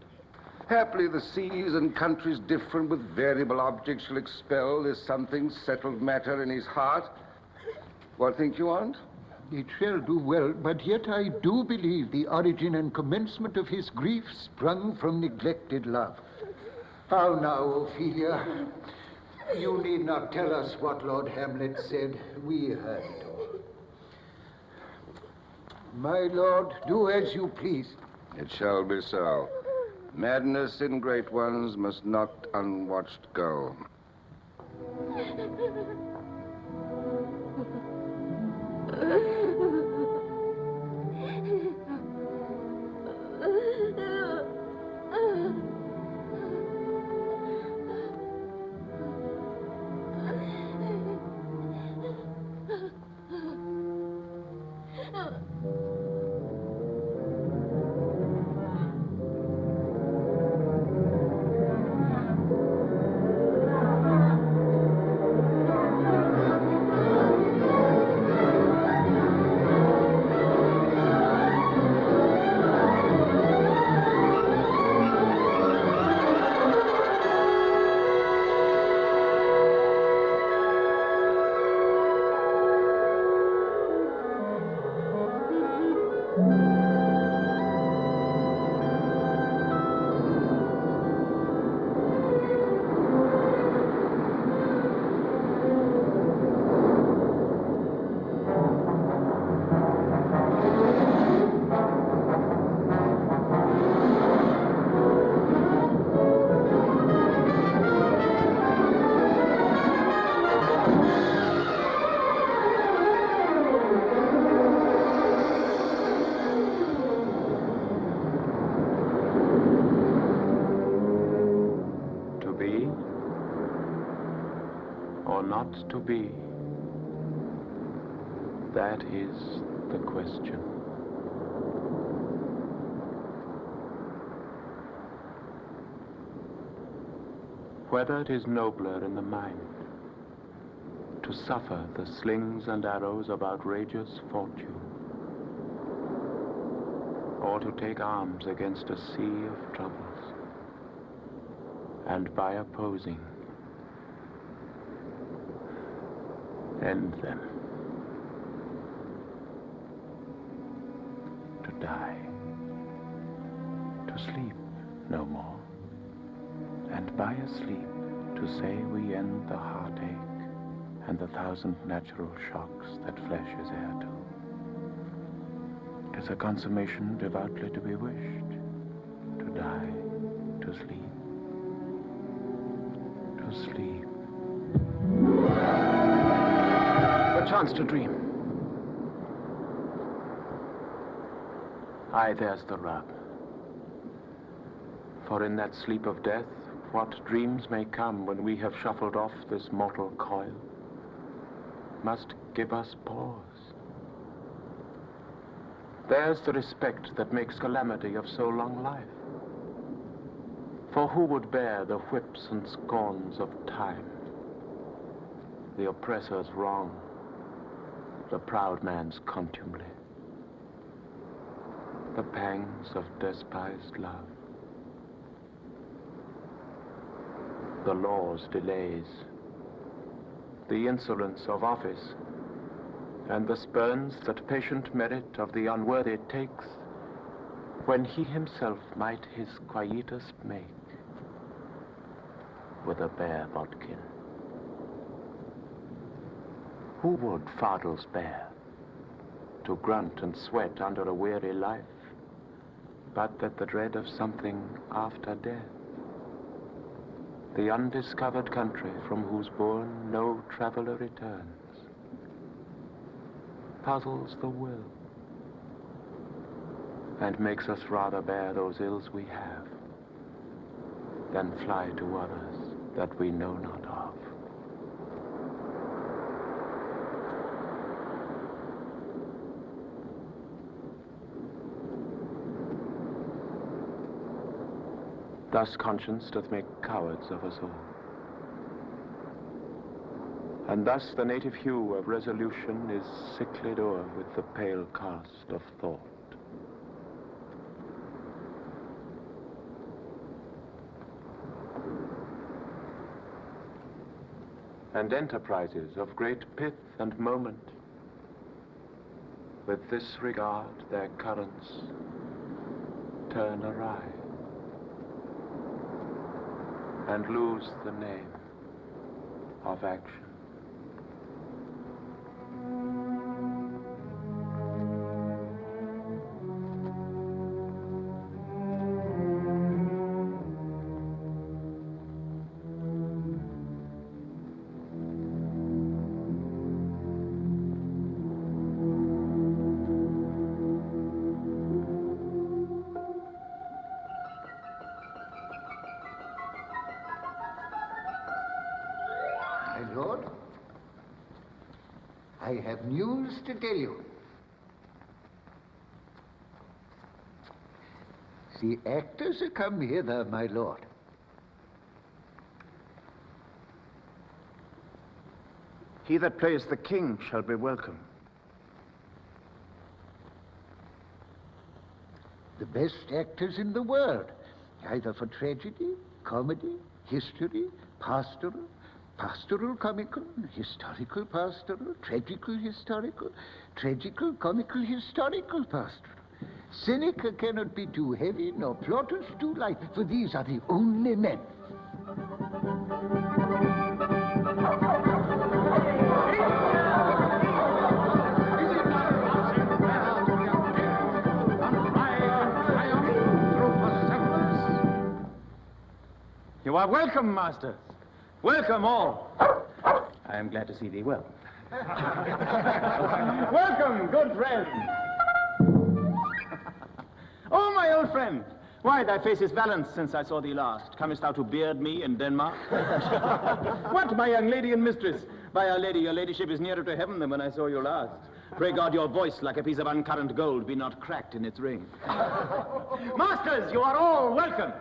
Haply the seas and countries different with variable objects shall expel this something settled matter in his heart. What think you on't? It shall do well, but yet I do believe the origin and commencement of his grief sprung from neglected love. How now, Ophelia? You need not tell us what Lord Hamlet said. We heard it all. My lord, do as you please. It shall be so. Madness in great ones must not unwatched go. not to be? That is the question. Whether it is nobler in the mind to suffer the slings and arrows of outrageous fortune, or to take arms against a sea of troubles, and by opposing, end them. To die, to sleep no more, and by a sleep to say we end the heartache and the thousand natural shocks that flesh is heir to. 'Tis a consummation devoutly to be wished, to die, to sleep, to sleep. A chance to dream. Aye, there's the rub. For in that sleep of death, what dreams may come when we have shuffled off this mortal coil must give us pause. There's the respect that makes calamity of so long life. For who would bear the whips and scorns of time, the oppressor's wrong, the proud man's contumely, the pangs of despised love, the law's delays, the insolence of office, and the spurns that patient merit of the unworthy takes, when he himself might his quietus make with a bare bodkin? Who would fardels bear, to grunt and sweat under a weary life, but that the dread of something after death, the undiscovered country from whose bourne no traveler returns, puzzles the will, and makes us rather bear those ills we have than fly to others that we know not of. Thus conscience doth make cowards of us all. And thus the native hue of resolution is sicklied o'er with the pale cast of thought. And enterprises of great pith and moment, with this regard their currents turn awry, and lose the name of action. My lord, I have news to tell you. The actors are come hither, my lord. He that plays the king shall be welcome. The best actors in the world, either for tragedy, comedy, history, pastoral, pastoral comical, historical pastoral, tragical historical, tragical comical historical pastoral. Seneca cannot be too heavy, nor Plautus too light, for these are the only men. You are welcome, masters. Welcome all. I am glad to see thee well. Welcome, good friend. Oh, my old friend. Why, thy face is balanced since I saw thee last. Comest thou to beard me in Denmark? What, my young lady and mistress? By Our Lady, your ladyship is nearer to heaven than when I saw you last. Pray God your voice, like a piece of uncurrent gold, be not cracked in its ring. Masters, you are all welcome.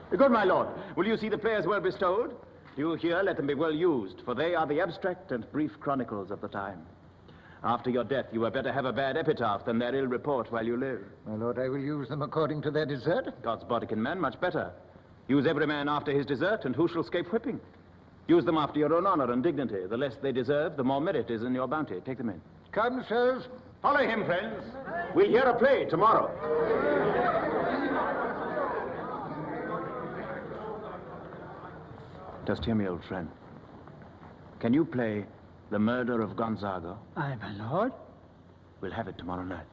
Good, my lord. Will you see the players well bestowed? Do you hear? Let them be well used, for they are the abstract and brief chronicles of the time. After your death, you had better have a bad epitaph than their ill report while you live. My lord, I will use them according to their desert. God's Bodkin man, much better. Use every man after his desert, and who shall escape whipping? Use them after your own honor and dignity. The less they deserve, the more merit is in your bounty. Take them in. Come, sirs. Follow him, friends. We'll hear a play tomorrow. Just hear me, old friend. Can you play The Murder of Gonzago? Aye, my lord. We'll have it tomorrow night.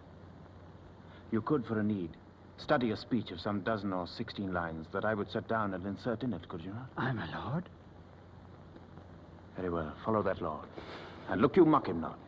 You could, for a need, study a speech of some 12 or 16 lines that I would set down and insert in it, could you not? Aye, my lord. Very well. Follow that law. And look you mock him not.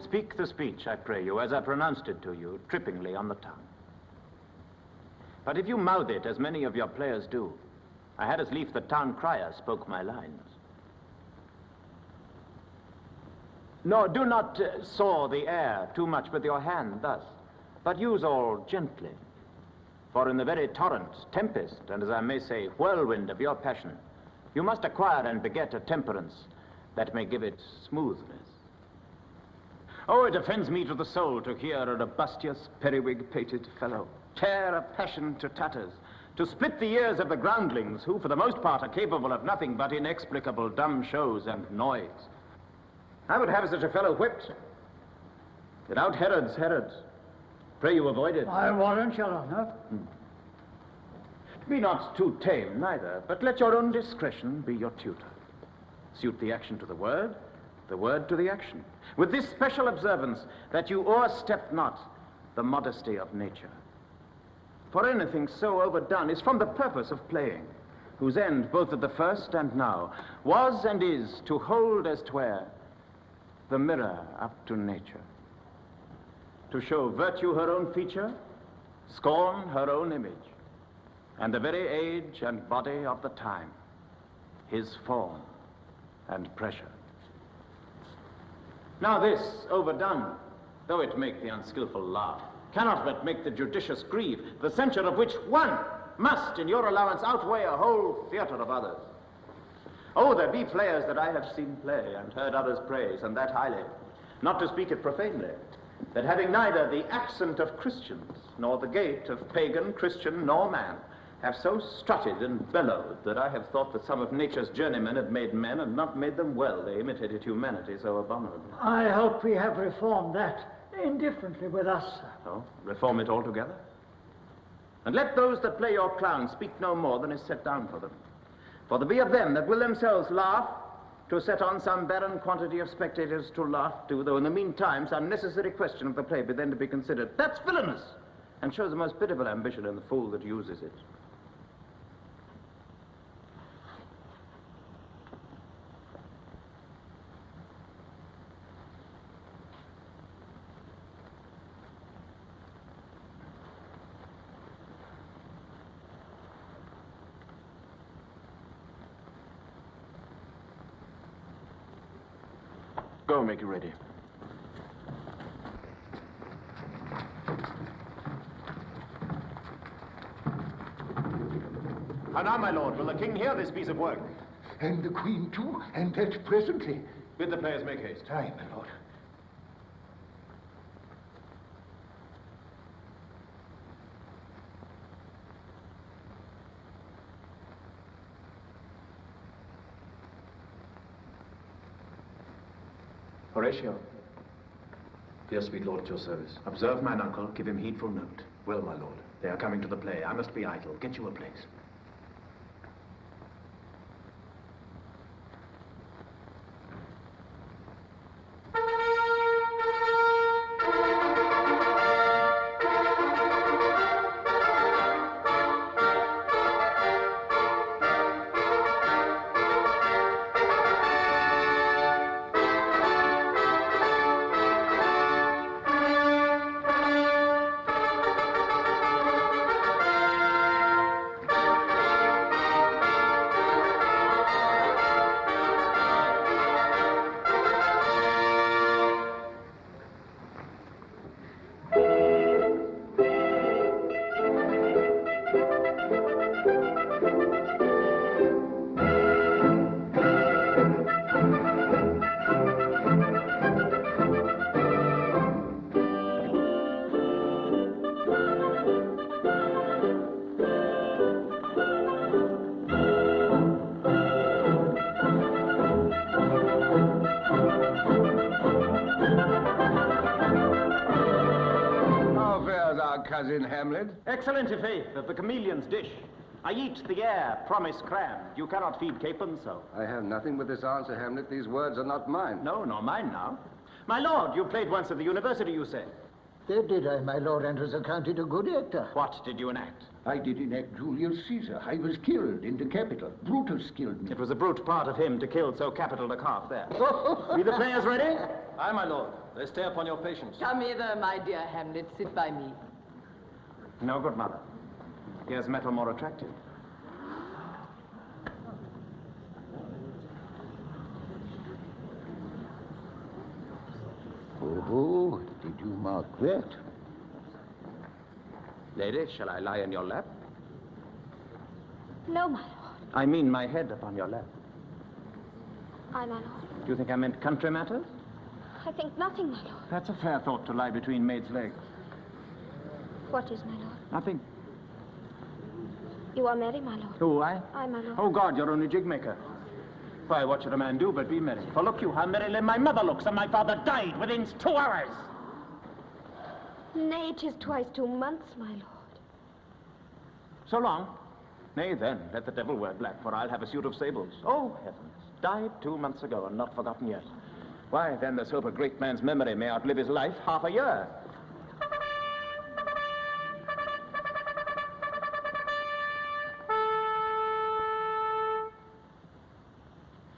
Speak the speech, I pray you, as I pronounced it to you, trippingly on the tongue. But if you mouth it, as many of your players do, I had as lief the town crier spoke my lines. No, do not saw the air too much with your hand thus, but use all gently. For in the very torrent, tempest, and as I may say, whirlwind of your passion, you must acquire and beget a temperance that may give it smoothness. Oh, it offends me to the soul to hear a robustious, periwig-pated fellow tear a passion to tatters, to split the ears of the groundlings, who for the most part are capable of nothing but inexplicable dumb shows and noise. I would have such a fellow whipped. Without Herod's Herods. Pray you avoid it. I warrant your honor. Be not too tame, neither, but let your own discretion be your tutor. Suit the action to the word to the action, with this special observance that you o'erstep not the modesty of nature. For anything so overdone is from the purpose of playing, whose end, both at the first and now, was and is to hold as 'twere the mirror up to nature, to show virtue her own feature, scorn her own image, and the very age and body of the time, his form and pressure. Now this, overdone, though it make the unskillful laugh, cannot but make the judicious grieve, the censure of which one must, in your allowance, outweigh a whole theatre of others. Oh, there be players that I have seen play, and heard others praise, and that highly, not to speak it profanely, that having neither the accent of Christians, nor the gait of pagan, Christian, nor man, have so strutted and bellowed that I have thought that some of nature's journeymen had made men and not made them well. They imitated humanity so abominably. I hope we have reformed that indifferently with us, sir. Oh, reform it altogether? And let those that play your clown speak no more than is set down for them. For there be of them that will themselves laugh to set on some barren quantity of spectators to laugh too, though in the meantime some necessary question of the play be then to be considered. That's villainous, and shows the most pitiful ambition in the fool that uses it. Go, make it ready. How now, my lord, will the king hear this piece of work? And the queen, too, and that presently. Bid the players make haste. Aye, my lord. Horatio. Dear sweet lord, at your service. Observe mine uncle. Give him heedful note. Well, my lord. They are coming to the play. I must be idle. Get you a place. Cousin Hamlet? Excellent, i' faith, of the chameleon's dish. I eat the air, promise crammed. You cannot feed capons so. I have nothing with this answer, Hamlet. These words are not mine. No, nor mine now. My lord, you played once at the university, you said. That did I, my lord, and was accounted a good actor. What did you enact? I did enact Julius Caesar. I was killed in the Capitol. Brutus killed me. It was a brute part of him to kill so capital a calf there. Be the players ready? Aye, my lord. They stay upon your patience. Come hither, my dear Hamlet. Sit by me. No, good mother. Here's metal more attractive. Oh, did you mark that? Lady, shall I lie in your lap? No, my lord. I mean my head upon your lap. Aye, my lord. Do you think I meant country matters? I think nothing, my lord. That's a fair thought to lie between maids' legs. What is, my lord? Nothing. You are merry, my lord. Who, I? Aye, my lord. Oh, God, you're only jig maker. Why, what should a man do but be merry? For look you how merrily my mother looks, and my father died within 2 hours. Nay, 'tis twice 2 months, my lord. So long? Nay, then, let the devil wear black, for I'll have a suit of sables. Oh, heavens. Died 2 months ago, and not forgotten yet. Why, then there's hope a great man's memory may outlive his life half a year.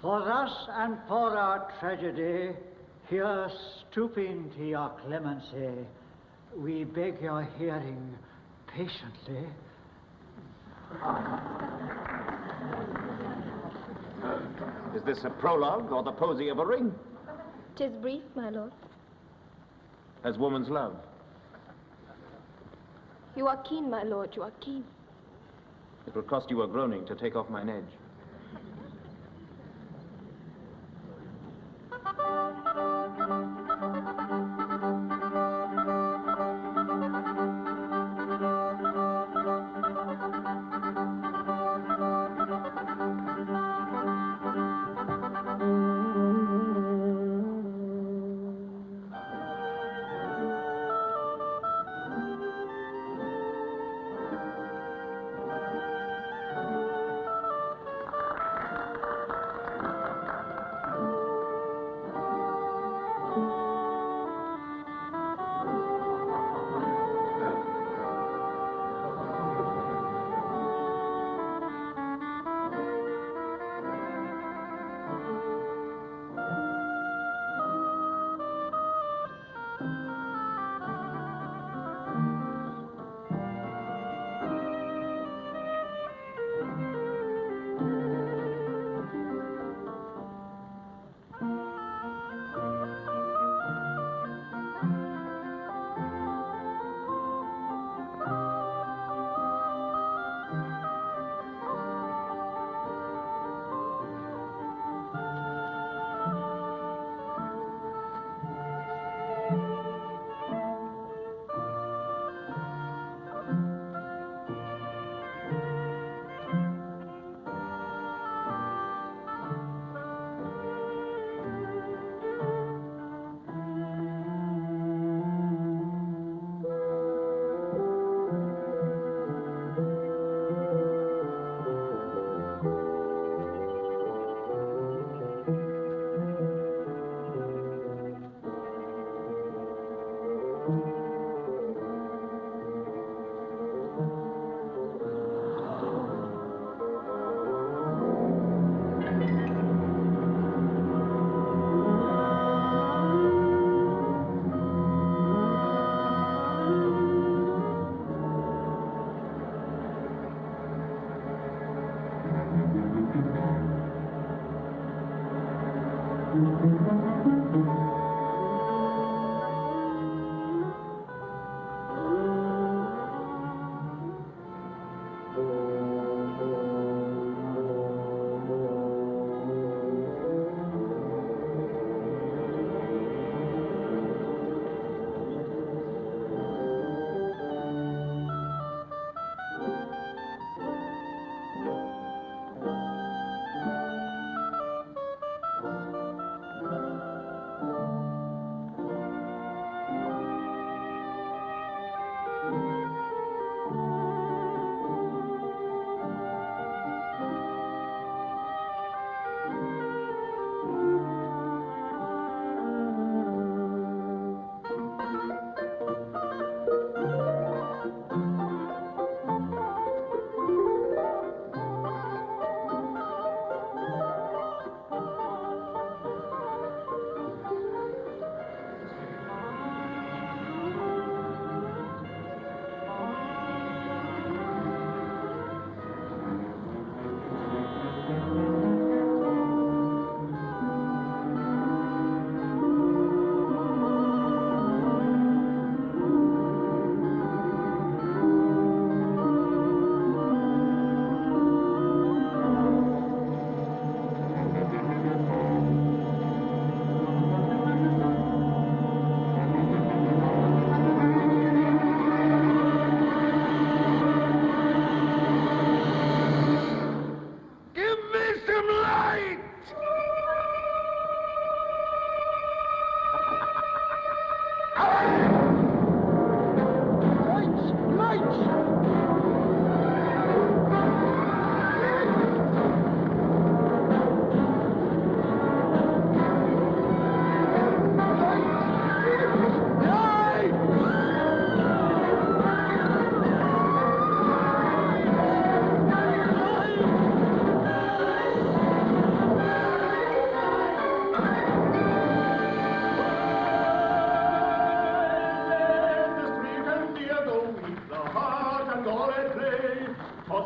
For us and for our tragedy, here stooping to your clemency, we beg your hearing patiently. Is this a prologue or the posy of a ring? 'Tis brief, my lord. As woman's love. You are keen, my lord, you are keen. It will cost you a groaning to take off mine edge.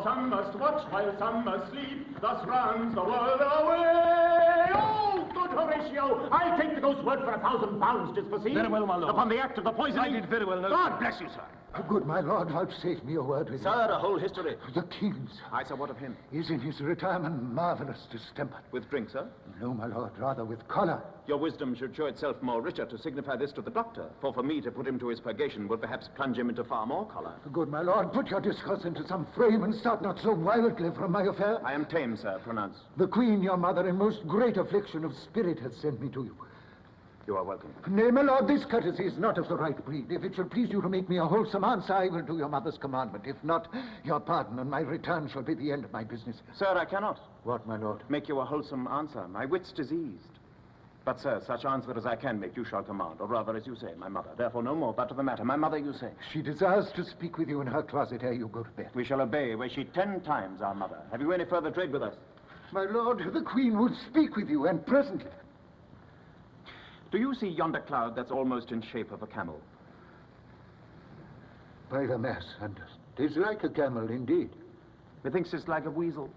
Some must watch while some must sleep, thus runs the world away. Oh, good Horatio, I'll take the ghost's word for £1,000, 'tis for see. Very well, my lord. Upon the act of the poisoning. I did very well, no. God bless you, sir. Good my lord, vouchsafe me a word with you. Sir, a whole history. The king's. Aye, sir, what of him? Is in his retirement marvelous distemper. With drink, sir? No, my lord, rather with choler. Your wisdom should show itself more richer to signify this to the doctor, for me to put him to his purgation would perhaps plunge him into far more choler. Good my lord, put your discourse into some frame and start not so wildly from my affair. I am tame, sir, pronounce. The queen, your mother, in most great affliction of spirit, hath sent me to you. You are welcome. Nay, my lord, this courtesy is not of the right breed. If it shall please you to make me a wholesome answer, I will do your mother's commandment. If not, your pardon and my return shall be the end of my business. Sir, I cannot. What, my lord? Make you a wholesome answer. My wit's diseased. But, sir, such answer as I can make you shall command, or rather, as you say, my mother. Therefore, no more, but to the matter. My mother, you say. She desires to speak with you in her closet ere you go to bed. We shall obey, were she 10 times our mother. Have you any further trade with us? My lord, the queen would speak with you, and presently. Do you see yonder cloud that's almost in shape of a camel? By the mass, and 'tis like a camel indeed. Methinks it's like a weasel.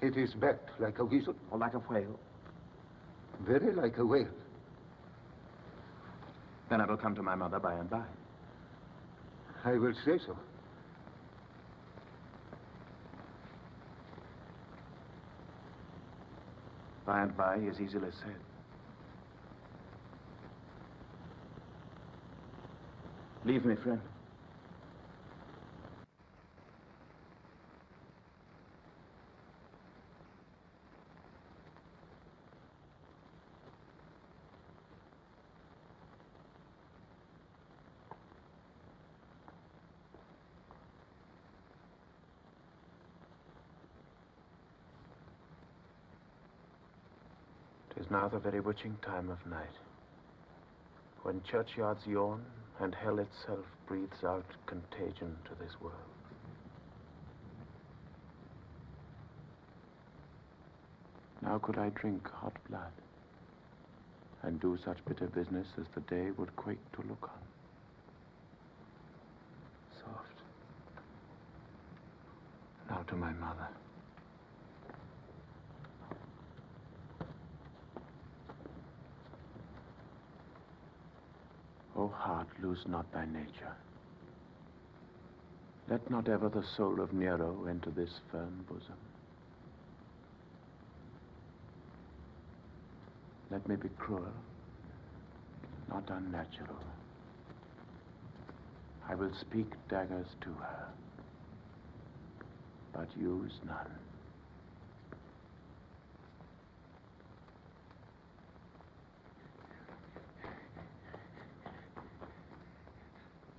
It is backed like a weasel. Or like a whale. Very like a whale. Then I will come to my mother by and by. I will say so. By and by is easily said. Leave me, friend. Tis now the very witching time of night, when churchyards yawn and hell itself breathes out contagion to this world. Now could I drink hot blood and do such bitter business as the day would quake to look on. Soft. Now to my mother. O heart, lose not thy nature. Let not ever the soul of Nero enter this firm bosom. Let me be cruel, not unnatural. I will speak daggers to her, but use none.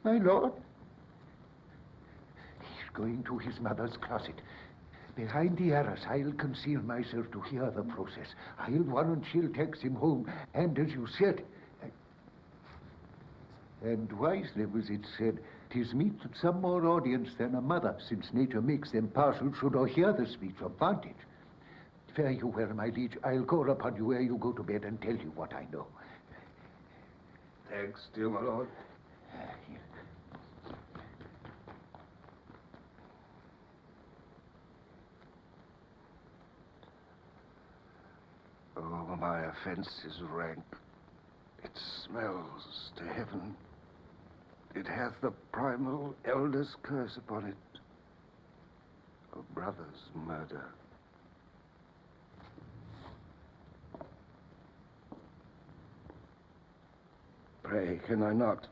My lord, he's going to his mother's closet. Behind the arras, I'll conceal myself to hear the process. I'll warrant she'll take him home, and as you said, and wisely was it said, 'tis meet that some more audience than a mother, since nature makes them partial, should o'erhear the speech of vantage. Fare you well, my liege. I'll call upon you ere you go to bed and tell you what I know. Thanks, dear my lord. Oh, my offense is rank. It smells to heaven. It hath the primal elder's curse upon it. A brother's murder. Pray, can I not,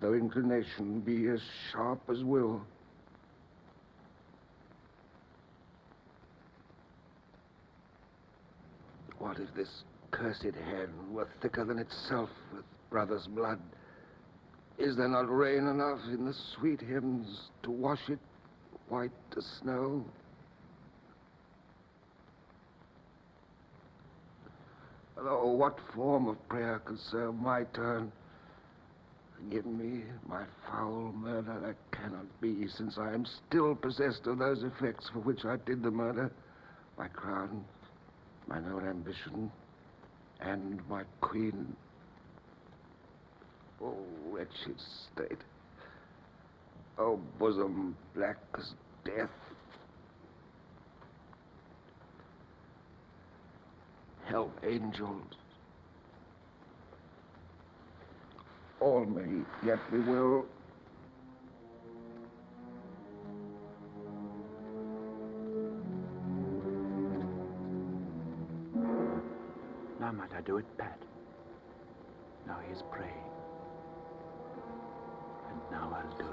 though inclination be as sharp as will? What if this cursed hand were thicker than itself with brother's blood? Is there not rain enough in the sweet heavens to wash it white as snow? Oh, what form of prayer could serve my turn? Forgive me my foul murder. That cannot be, since I am still possessed of those effects for which I did the murder. My crown, mine own ambition, and my queen. Oh, wretched state. Oh, bosom black as death. Hell angels. All may yet be well. Now might I do it, Pat. Now he is praying. And now I'll do it.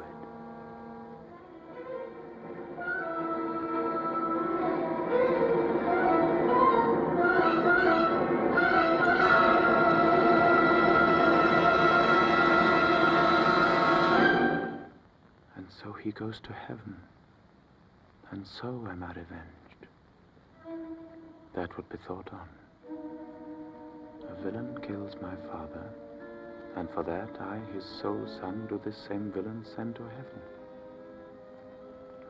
And so he goes to heaven. And so am I revenged. That would be thought on. A villain kills my father, and for that I, his sole son, do this same villain send to heaven.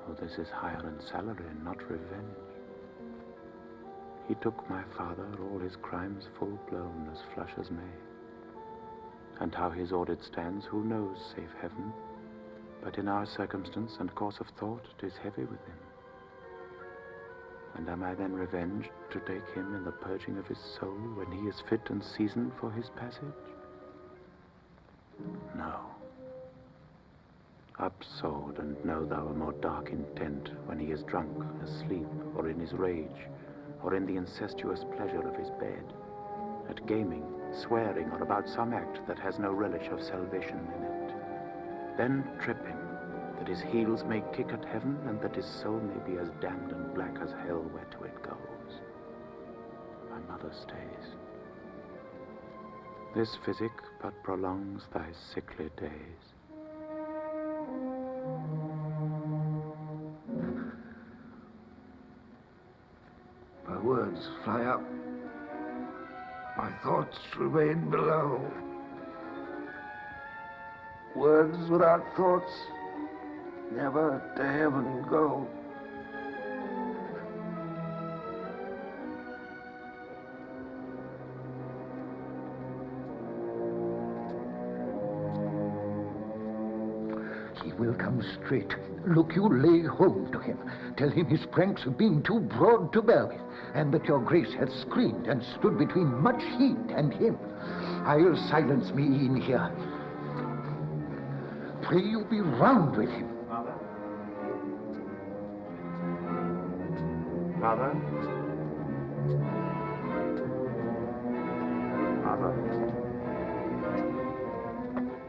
Oh, this is hire and salary, not revenge. He took my father, all his crimes full blown, as flush as May. And how his audit stands, who knows, save heaven? But in our circumstance and course of thought, 'tis heavy with him. And am I then revenged to take him in the purging of his soul when he is fit and seasoned for his passage? No. Up, sword, and know thou a more dark intent when he is drunk, asleep, or in his rage, or in the incestuous pleasure of his bed, at gaming, swearing, or about some act that has no relish of salvation in it. Then trip him, that his heels may kick at heaven, and that his soul may be as damned and black as hell where to it goes. My mother stays. This physic but prolongs thy sickly days. My words fly up. My thoughts remain below. Words without thoughts never to heaven go. He will come straight. Look you, lay hold to him. Tell him his pranks have been too broad to bear with, and that your grace hath screened and stood between much heat and him. I'll silence me in here. pray you be round with him. Father? Father? Father?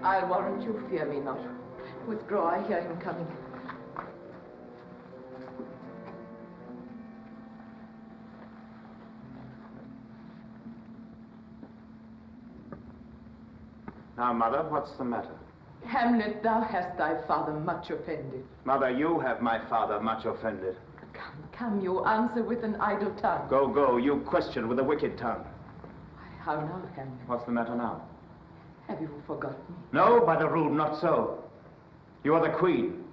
I'll warrant you fear me not. Withdraw, I hear him coming. Now, Mother, what's the matter? Hamlet, thou hast thy father much offended. Mother, you have my father much offended. Come, you answer with an idle tongue. Go, go, you question with a wicked tongue. How now, Hamlet? What's the matter now? Have you forgotten? No, by the rood, not so. You are the queen,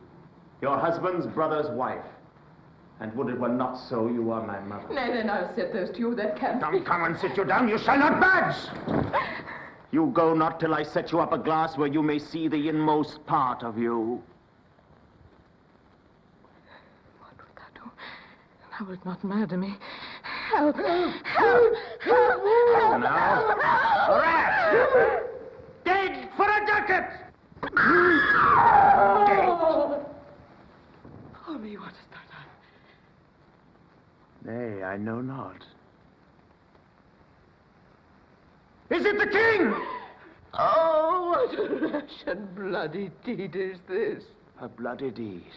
your husband's brother's wife. And would it were not so, you are my mother. Nay, then I'll set those to you that can. Come and sit you down, you shall not budge! You go not till I set you up a glass where you may see the inmost part of you. What wilt thou do? Thou wilt not murder me. Help! Help! Help! Help! Now, rat! Dead for a ducat! Oh, me, what hast thou done? Nay, I know not. Is it the king? Oh, what a rash and bloody deed is this? A bloody deed.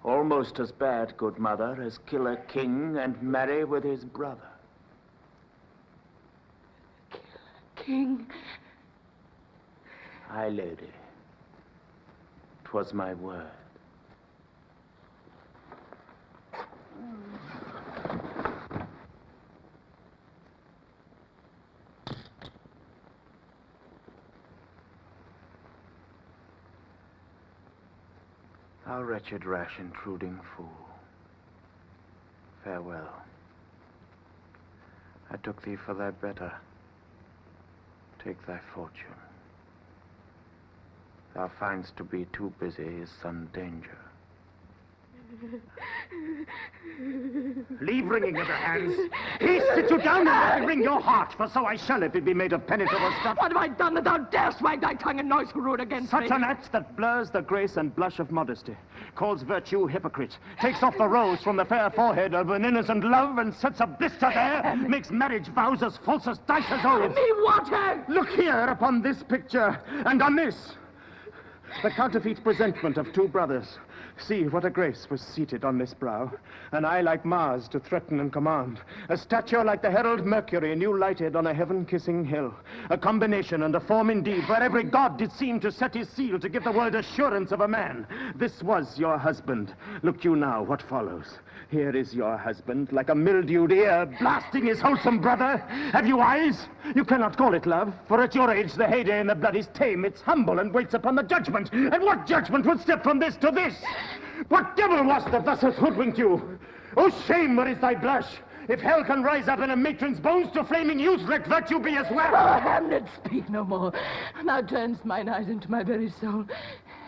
Almost as bad, good mother, as kill a king and marry with his brother. Kill a king? Aye, lady. 'Twas my word. Thou wretched, rash, intruding fool. Farewell. I took thee for thy better. Take thy fortune. Thou find'st to be too busy is some danger. Leave wringing of the hands. He sit you down and let me wring your heart, for so I shall if it be made of penetrable stuff. What have I done that thou darest wag thy tongue and noise rude against me? Such an act that blurs the grace and blush of modesty, calls virtue hypocrite, takes off the rose from the fair forehead of an innocent love, and sets a blister there, makes marriage vows as false as dice as old. Me water! Look here upon this picture, and on this. The counterfeit presentment of two brothers. See what a grace was seated on this brow. An eye like Mars to threaten and command. A stature like the herald Mercury new lighted on a heaven-kissing hill. A combination and a form indeed, where every god did seem to set his seal to give the world assurance of a man. This was your husband. Look you now what follows. Here is your husband, like a mildewed ear, blasting his wholesome brother. Have you eyes? You cannot call it love, for at your age the heyday in the blood is tame. It's humble and waits upon the judgment. And what judgment would step from this to this? What devil was that thus hath hoodwinked you? Oh, shame, where is thy blush? If hell can rise up in a matron's bones to flaming youth, let virtue be as well. Oh, Hamlet, speak no more. Thou turnest mine eyes into my very soul,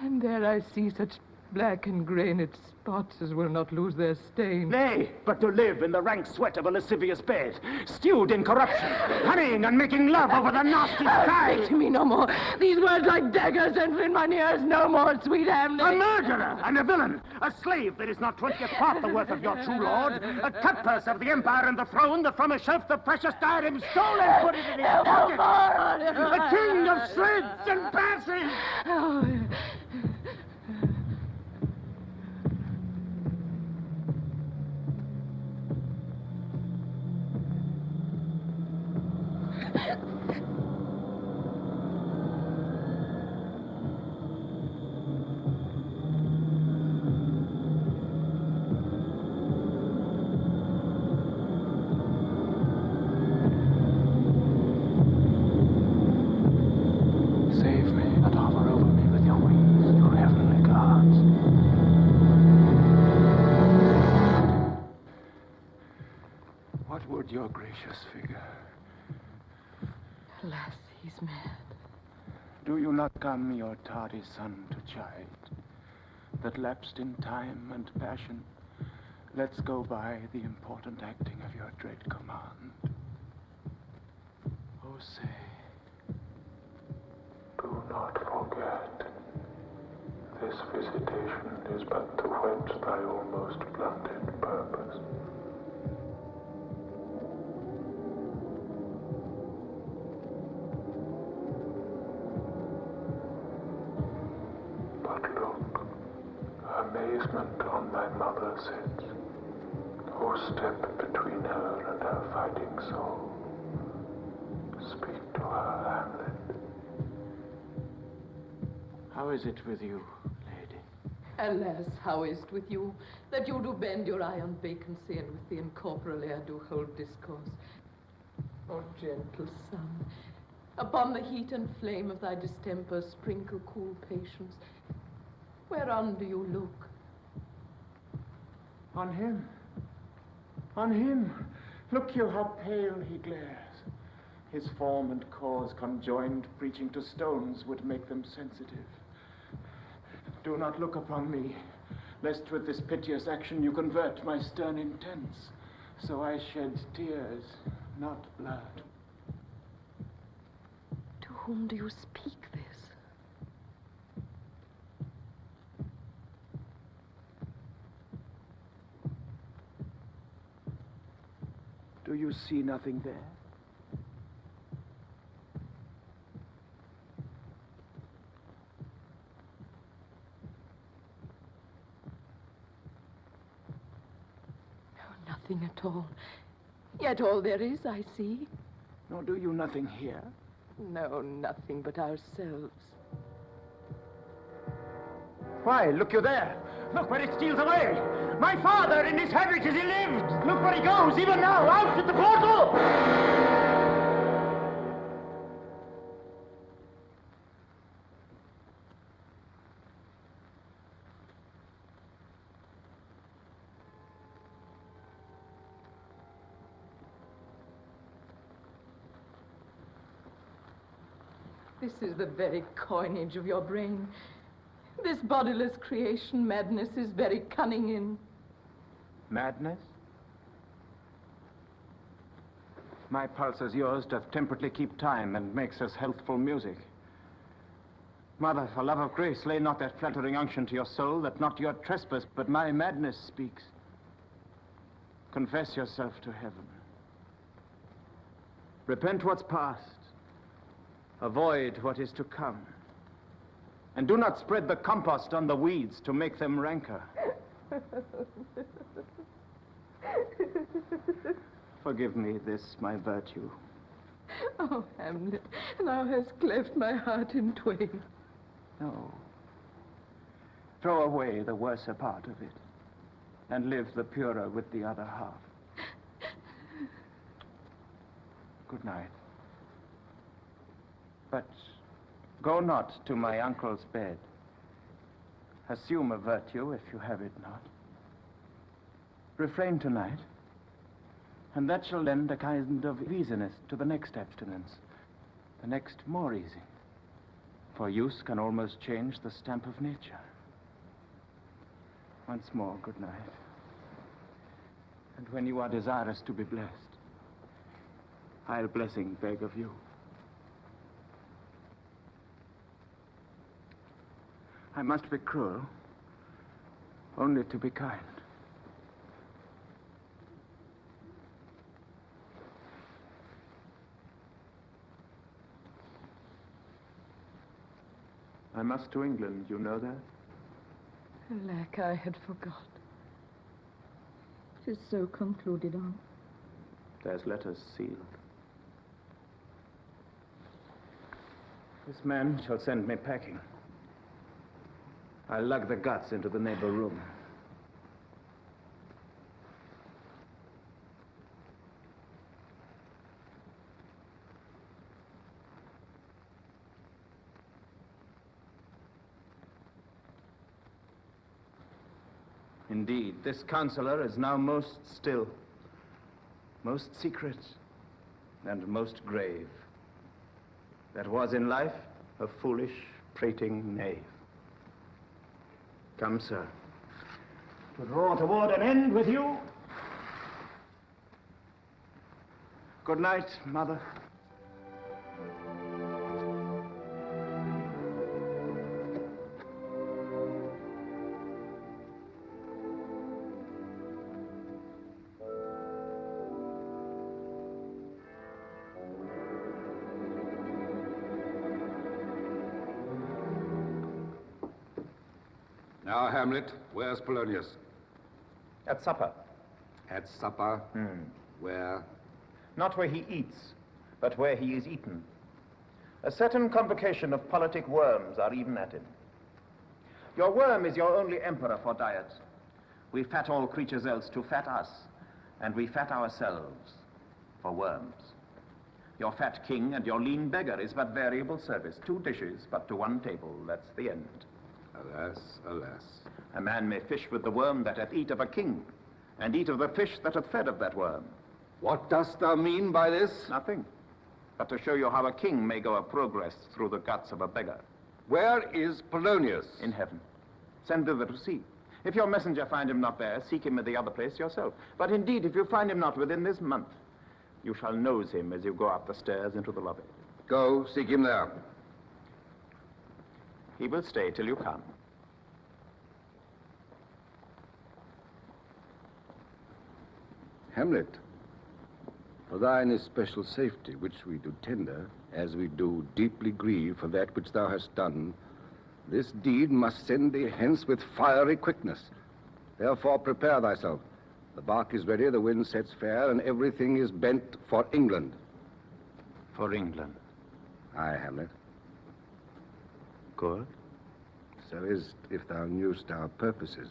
and there I see such black and grained spots as will not lose their stain. Nay, but to live in the rank sweat of a lascivious bed, stewed in corruption, hurrying and making love over the nasty sky. Speak to me no more. These words like daggers enter in mine ears no more, sweet Hamlet. A murderer and a villain, a slave that is not 20th part the worth of your true lord, a cutpurse of the empire and the throne, that from a shelf the precious diadem stole and put it in his pocket. A king of slids and passes. Oh. Save me and hover over me with your wings, your heavenly guards. What would your gracious figure? Alas, he's mad. Do you not come, your tardy son, to chide, that lapsed in time and passion lets go by the important acting of your dread command? Oh, say, Do not forget, This visitation is but to whet thy almost blunted purpose. But look, amazement on thy mother sits, or step between her and her fighting soul. Speak to her, Hamlet. How is it with you, lady? Alas, how is't with you, that you do bend your eye on vacancy, and with the incorporeal air do hold discourse? O gentle sun, upon the heat and flame of thy distemper sprinkle cool patience. Whereon do you look? On him. On him. Look you how pale he glares. His form and cause conjoined, preaching to stones, would make them sensitive. Do not look upon me, lest with this piteous action you convert my stern intents. So I shed tears, not blood. To whom do you speak this? Do you see nothing there? Nothing at all. Yet all there is, I see. Nor do you nothing here? No, nothing but ourselves. Why, look you there! Look where it steals away! My father in this habit as he lived! Look where he goes, even now, out at the portal! This is the very coinage of your brain. This bodiless creation madness is very cunning in. Madness? My pulse as yours doth temperately keep time, and makes us healthful music. Mother, for love of grace, lay not that flattering unction to your soul, that not your trespass, but my madness speaks. Confess yourself to heaven. Repent what's past. Avoid what is to come. And do not spread the compost on the weeds to make them rancor. Forgive me this, my virtue. Oh, Hamlet, thou hast cleft my heart in twain. No. Throw away the worser part of it, and live the purer with the other half. Good night. But go not to my uncle's bed. Assume a virtue if you have it not. Refrain tonight, and that shall lend a kind of easiness to the next abstinence, the next more easy. For use can almost change the stamp of nature. Once more, good night. And when you are desirous to be blessed, I'll blessing beg of you. I must be cruel, only to be kind. I must to England, you know that? Alack, I had forgot. 'Tis so concluded on. There's letters sealed. This man shall send me packing. I'll lug the guts into the neighbor room. Indeed, this counselor is now most still, most secret, and most grave. That was in life a foolish, prating knave. Come, sir. To draw toward an end with you. Good night, mother. Now, Hamlet, where's Polonius? At supper. At supper? Where? Not where he eats, but where he is eaten. A certain convocation of politic worms are even at him. Your worm is your only emperor for diet. We fat all creatures else to fat us, and we fat ourselves for worms. Your fat king and your lean beggar is but variable service. 2 dishes, but to 1 table. That's the end. Alas, alas. A man may fish with the worm that hath eat of a king, and eat of the fish that hath fed of that worm. What dost thou mean by this? Nothing, but to show you how a king may go a progress through the guts of a beggar. Where is Polonius? In heaven. Send thither to see. If your messenger find him not there, seek him at the other place yourself. But indeed, if you find him not within this month, you shall nose him as you go up the stairs into the lobby. Go, seek him there. He will stay till you come. Hamlet, for thine especial safety, which we do tender, as we do deeply grieve for that which thou hast done, this deed must send thee hence with fiery quickness. Therefore prepare thyself. The bark is ready, the wind sets fair, and everything is bent for England. For England? Aye, Hamlet. Good. So is if thou knewst our purposes.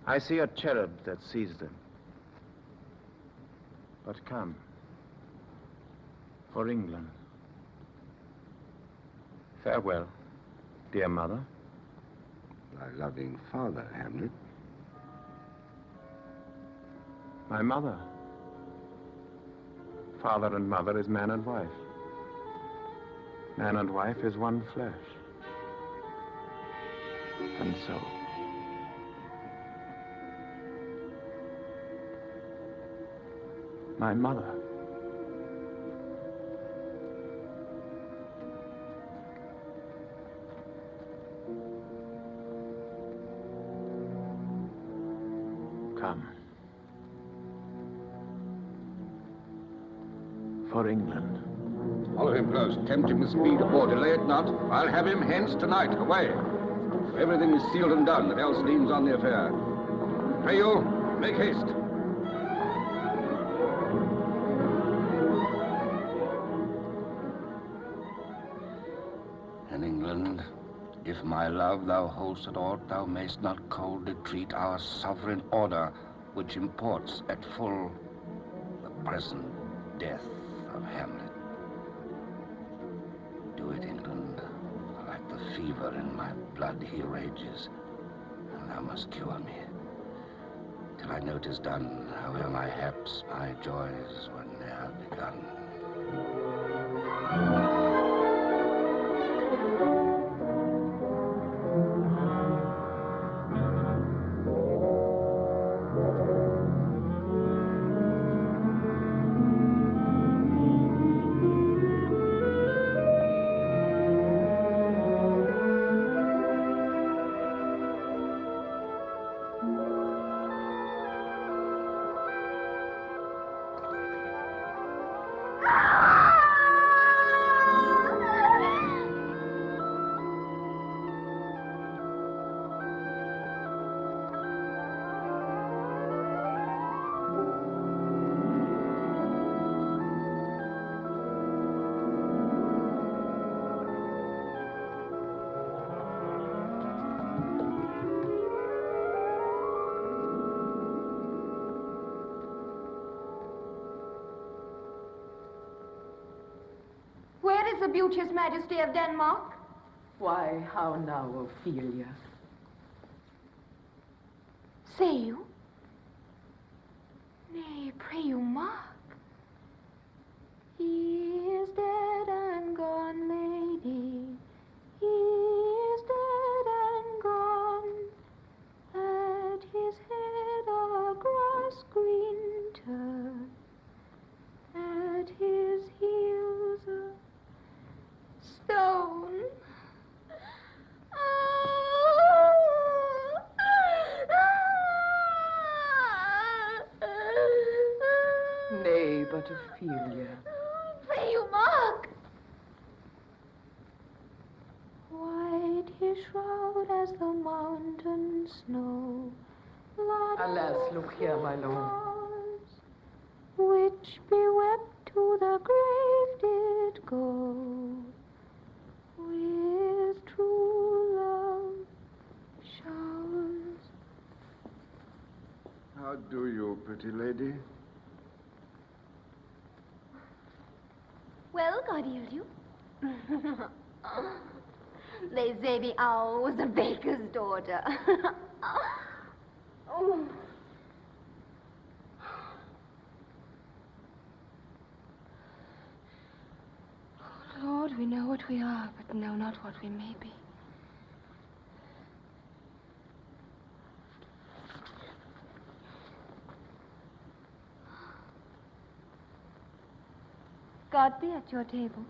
I see a cherub that sees them. But come. For England. Farewell, dear mother. Thy loving father, Hamlet. My mother. Father and mother is man and wife. Man and wife is one flesh. And so. My mother. Come. For England. Follow him close. Tempt him with speed aboard. Delay it not. I'll have him hence tonight. Away. Everything is sealed and done that else leans on the affair. Pray you, make haste. In England, if my love thou hold'st at aught, thou mayst not coldly treat our sovereign order, which imports at full the present death of Hamlet. Do it, England, like the fever in my blood he rages, and thou must cure me. Till I know 'tis done, however my haps, my joys were ne'er begun. Where is the beauteous majesty of Denmark? Why, how now, Ophelia? Say you? Nay, pray you, mark. He is dead and gone, lady. He is dead and gone. At his head a grass green turf. At his heels a stone. Nay, but Ophelia. Pray you, mark. Why knit his shroud as the mountain snow. Alas, look here, my lord. Which bewept to the grave did go, with true love showers. How do you, pretty lady? Well, God heal you. They say the owl was a baker's daughter. Oh. Lord, we know what we are, but know not what we may be. God be at your table.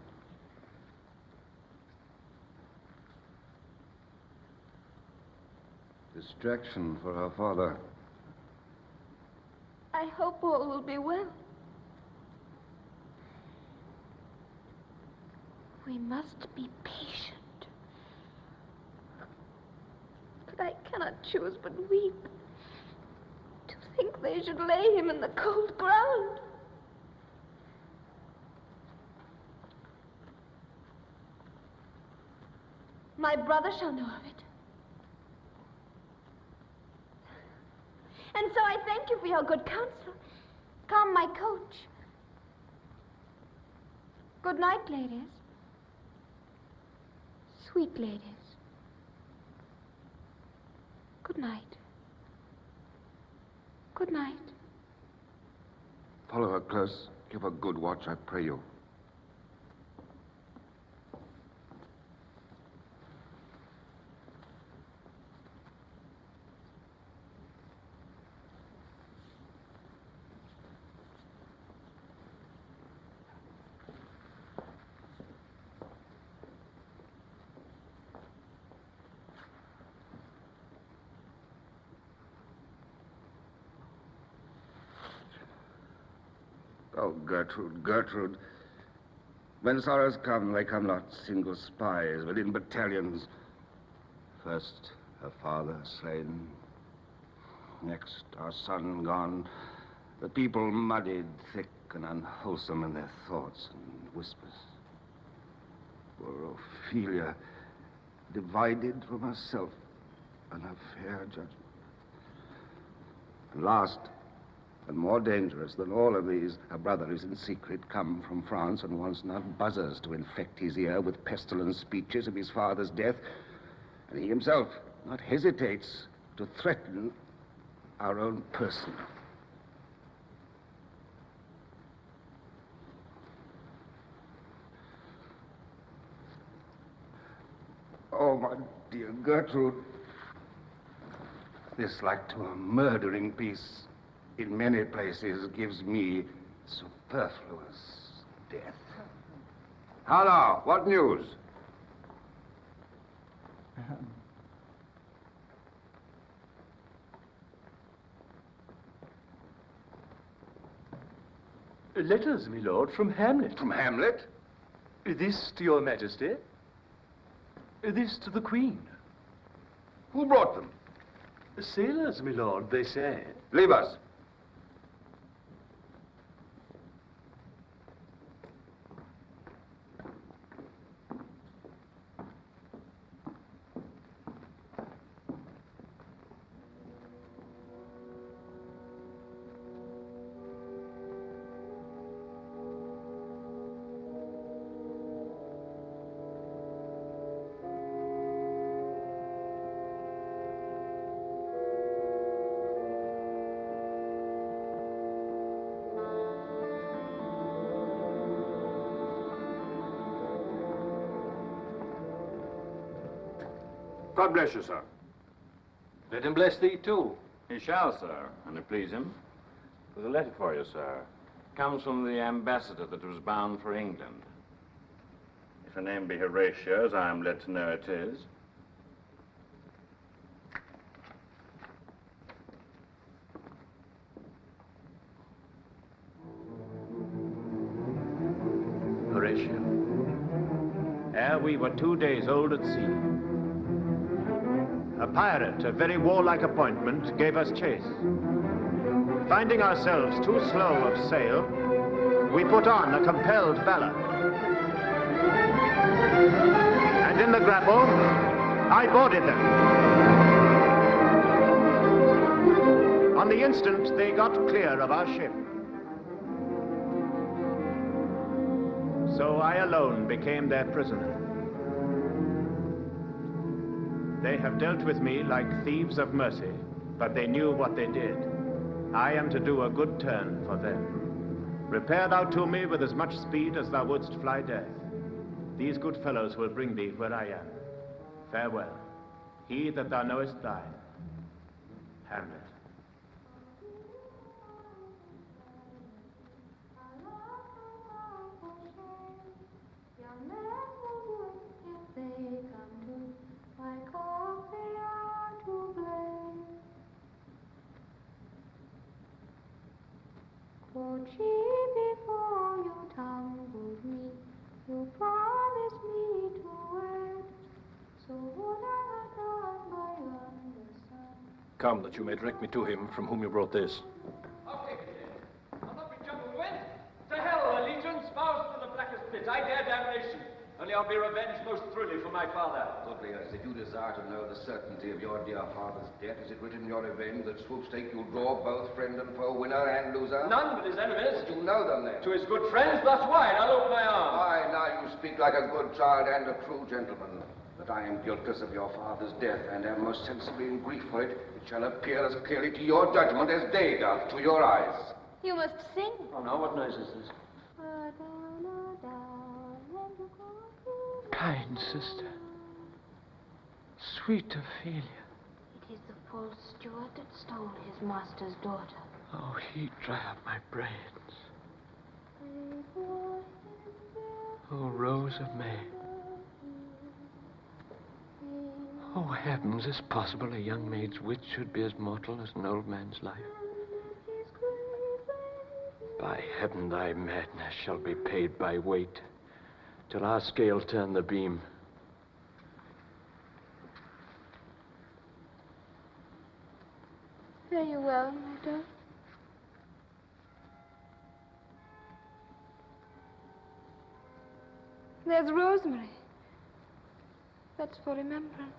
Distraction for her father. I hope all will be well. We must be patient. But I cannot choose but weep. To think they should lay him in the cold ground. My brother shall know of it. And so I thank you for your good counsel. Come, my coach. Good night, ladies. Sweet ladies. Good night. Good night. Follow her close. Give her good watch, I pray you. Oh, Gertrude, Gertrude. When sorrows come, they come not single spies, but in battalions. First, her father slain. Next, our son gone. The people muddied, thick and unwholesome in their thoughts and whispers. Poor Ophelia, divided from herself and her fair judgment. And last, and more dangerous than all of these, a brother is in secret come from France and wants not buzzers to infect his ear with pestilent speeches of his father's death. And he himself not hesitates to threaten our own person. Oh, my dear Gertrude, this, like to a murdering piece, in many places gives me superfluous death. How now? What news? Letters, my lord, from Hamlet. From Hamlet? This to your majesty. This to the queen. Who brought them? Sailors, my lord, they say. Leave us. God bless you, sir. Let him bless thee, too. He shall, sir, and it please him. There's a letter for you, sir. Comes from the ambassador that was bound for England. If her name be Horatio, as I am led to know it is. Horatio, ere we were 2 days old at sea, a pirate of very warlike appointment, gave us chase. Finding ourselves too slow of sail, we put on a compelled valor. And in the grapple, I boarded them. On the instant, they got clear of our ship. So I alone became their prisoner. They have dealt with me like thieves of mercy, but they knew what they did. I am to do a good turn for them. Repair thou to me with as much speed as thou wouldst fly death. These good fellows will bring thee where I am. Farewell. He that thou knowest thine. Hamlet. Could she before you tumbled me, you promised me to wed, so would I have done by under sun. Come, that you may direct me to him from whom you brought this. I'll take it then. I'll not be jumbled with. To hell, allegiance, vows to the blackest pit. I dare damnation. Only I'll be revenged most throughly for my father. Publius, if you desire to know the certainty of your dear father's death, is it written in your revenge that swoop stake you'll draw both friend and foe, winner and loser? None but his enemies. But you know them then. To his good friends, thus wide, I'll open my arms. Aye, now you speak like a good child and a true gentleman. That I am guiltless of your father's death, and am most sensibly in grief for it, it shall appear as clearly to your judgment as day doth to your eyes. You must sing. Oh, now what noise is this? Kind sister, sweet Ophelia. It is the false steward that stole his master's daughter. Oh, heat dry up my brains. Oh, Rose of May. Oh, heavens, is it possible a young maid's wit should be as mortal as an old man's life? By heaven, thy madness shall be paid by weight, till our scale turn the beam. Fare you well, my dove. There's rosemary. That's for remembrance.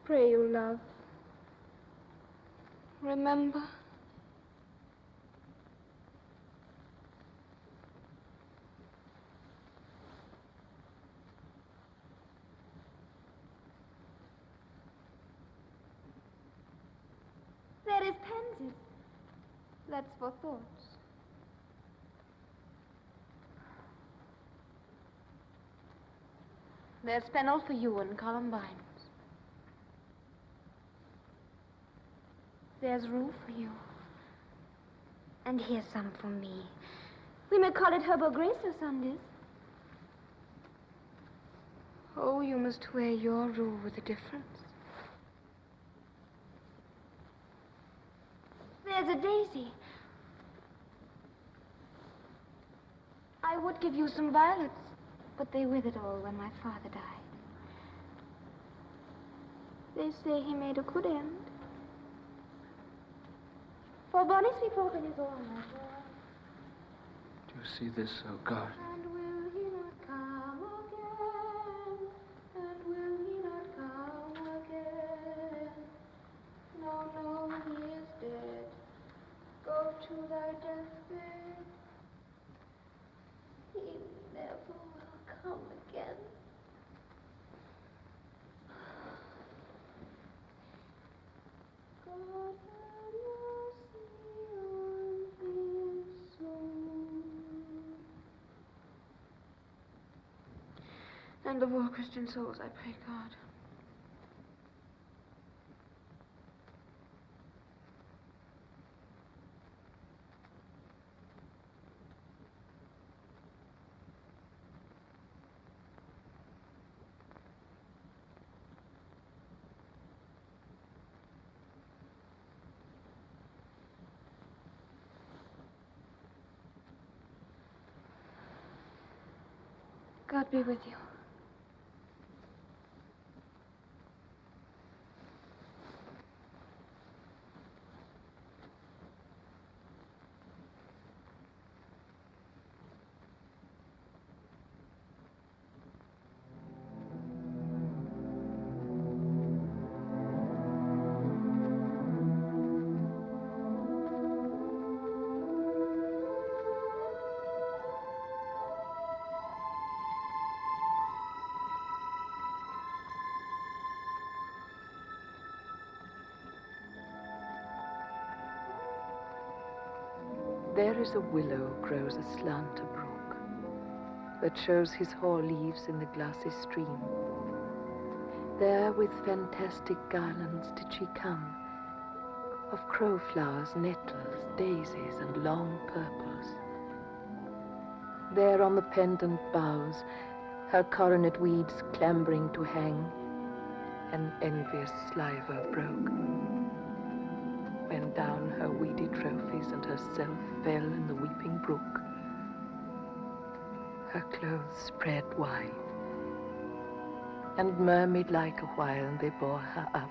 Pray you, love. Remember. There is pansies. That's for thoughts. There's fennel for you and columbines. There's rue for you. And here's some for me. We may call it Herbo Grace or Sundays. Oh, you must wear your rue with a difference. There's a daisy. I would give you some violets, but they withered all when my father died. They say he made a good end. For bonny sweet folk in his own life. Do you see this, oh God? And will he not come again? And will he not come again? No, no, he is dead. Go to thy deathbed. He never will come again. God have mercy on his soul. And of all Christian souls, I pray God. God be with you. There is a willow grows aslant a brook that shows his hoar leaves in the glassy stream. There with fantastic garlands did she come, of crowflowers, nettles, daisies, and long purples. There on the pendant boughs, her coronet weeds clambering to hang, an envious sliver broke, when down her weedy trophies and herself fell in the weeping brook. Her clothes spread wide, and murmured like a while, and they bore her up.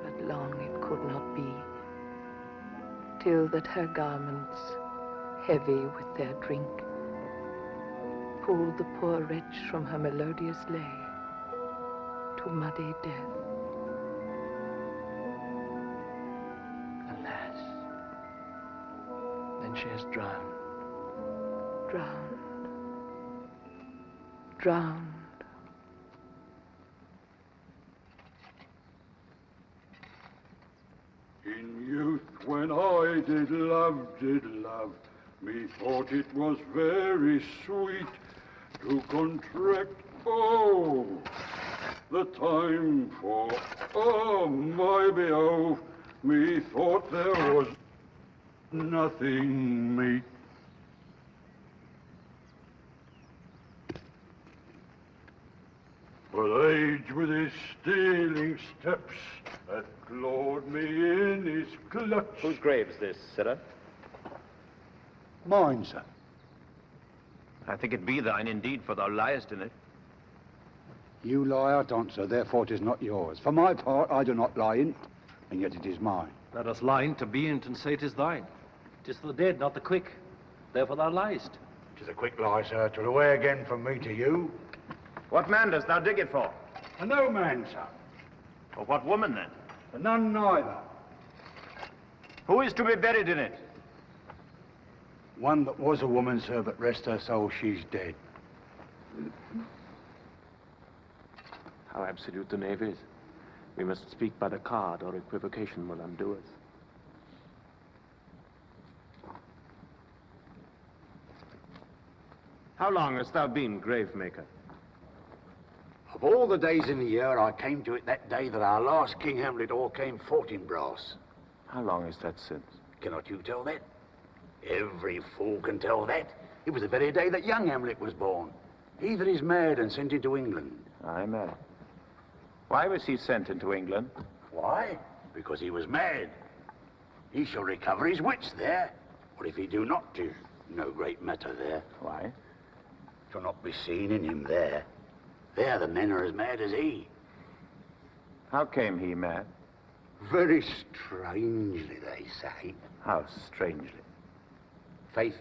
But long it could not be, till that her garments, heavy with their drink, pulled the poor wretch from her melodious lay to muddy death. Alas, then she is drowned. Drowned. Drowned. In youth, when I did love, methought it was very sweet to contract, oh, the time for, oh, my beove, methought there was nothing meet. But age with his stealing steps hath clawed me in his clutch. Whose grave's this, sirrah? Mine, sir. I think it be thine indeed, for thou liest in it. You lie out, answer, therefore it is not yours. For my part, I do not lie in it, and yet it is mine. Let us lie in to be in't and say it is thine. 'Tis the dead, not the quick. Therefore thou liest. 'Tis a quick lie, sir, to away again from me to you. What man dost thou dig it for? For no man, sir. For what woman, then? For none neither. Who is to be buried in it? One that was a woman, sir, but rest her soul, she's dead. How absolute the knave is. We must speak by the card, or equivocation will undo us. How long hast thou been grave maker? Of all the days in the year, I came to it that day that our last King Hamlet all came fought in brass. How long is that since? Cannot you tell that? Every fool can tell that. It was the very day that young Hamlet was born. He that is mad and sent into England. Aye, mad. Why was he sent into England? Why? Because he was mad. He shall recover his wits there. Or if he do not, 'tis no great matter there. Why? Shall not be seen in him there. There the men are as mad as he. How came he mad? Very strangely, they say. How strangely? Faith,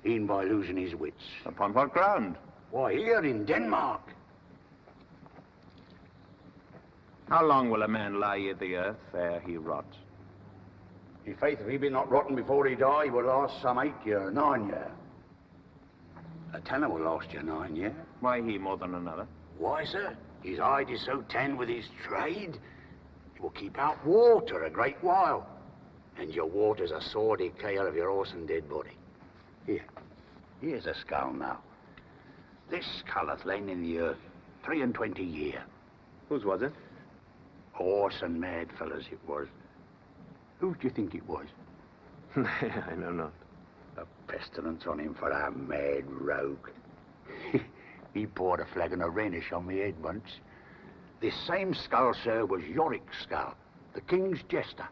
e'en by losing his wits. Upon what ground? Why, here in Denmark. How long will a man lie i' the earth ere he rots? In faith, if he be not rotten before he die, he will last some 8 year, 9 year. A tanner will last you 9 year. Why he more than another? Why, sir? His hide is so tanned with his trade, he will keep out water a great while. And your water's a sore decayer of your horse and dead body. Here, here's a skull now. This skull hath lain in the earth 23 year. Whose was it? Horse and mad fellas it was. Who do you think it was? I know not. A pestilence on him for a mad rogue. He poured a flagon of Rhenish on me head once. This same skull, sir, was Yorick's skull, the king's jester.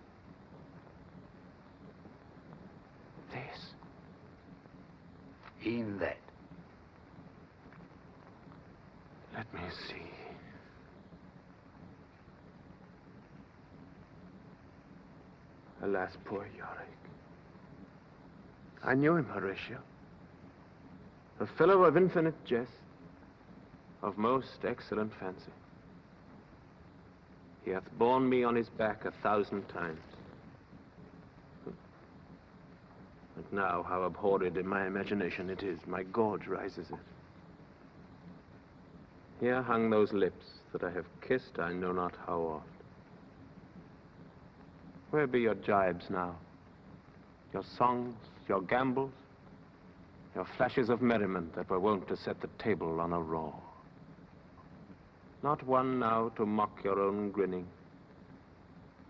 This? In that. Let me see. Alas, poor Yorick. I knew him, Horatio. A fellow of infinite jest, of most excellent fancy. He hath borne me on his back 1,000 times. And now how abhorred in my imagination it is, my gorge rises it. Here hung those lips that I have kissed I know not how oft. Where be your jibes now? Your songs, your gambols, your flashes of merriment that were wont to set the table on a roar. Not one now to mock your own grinning,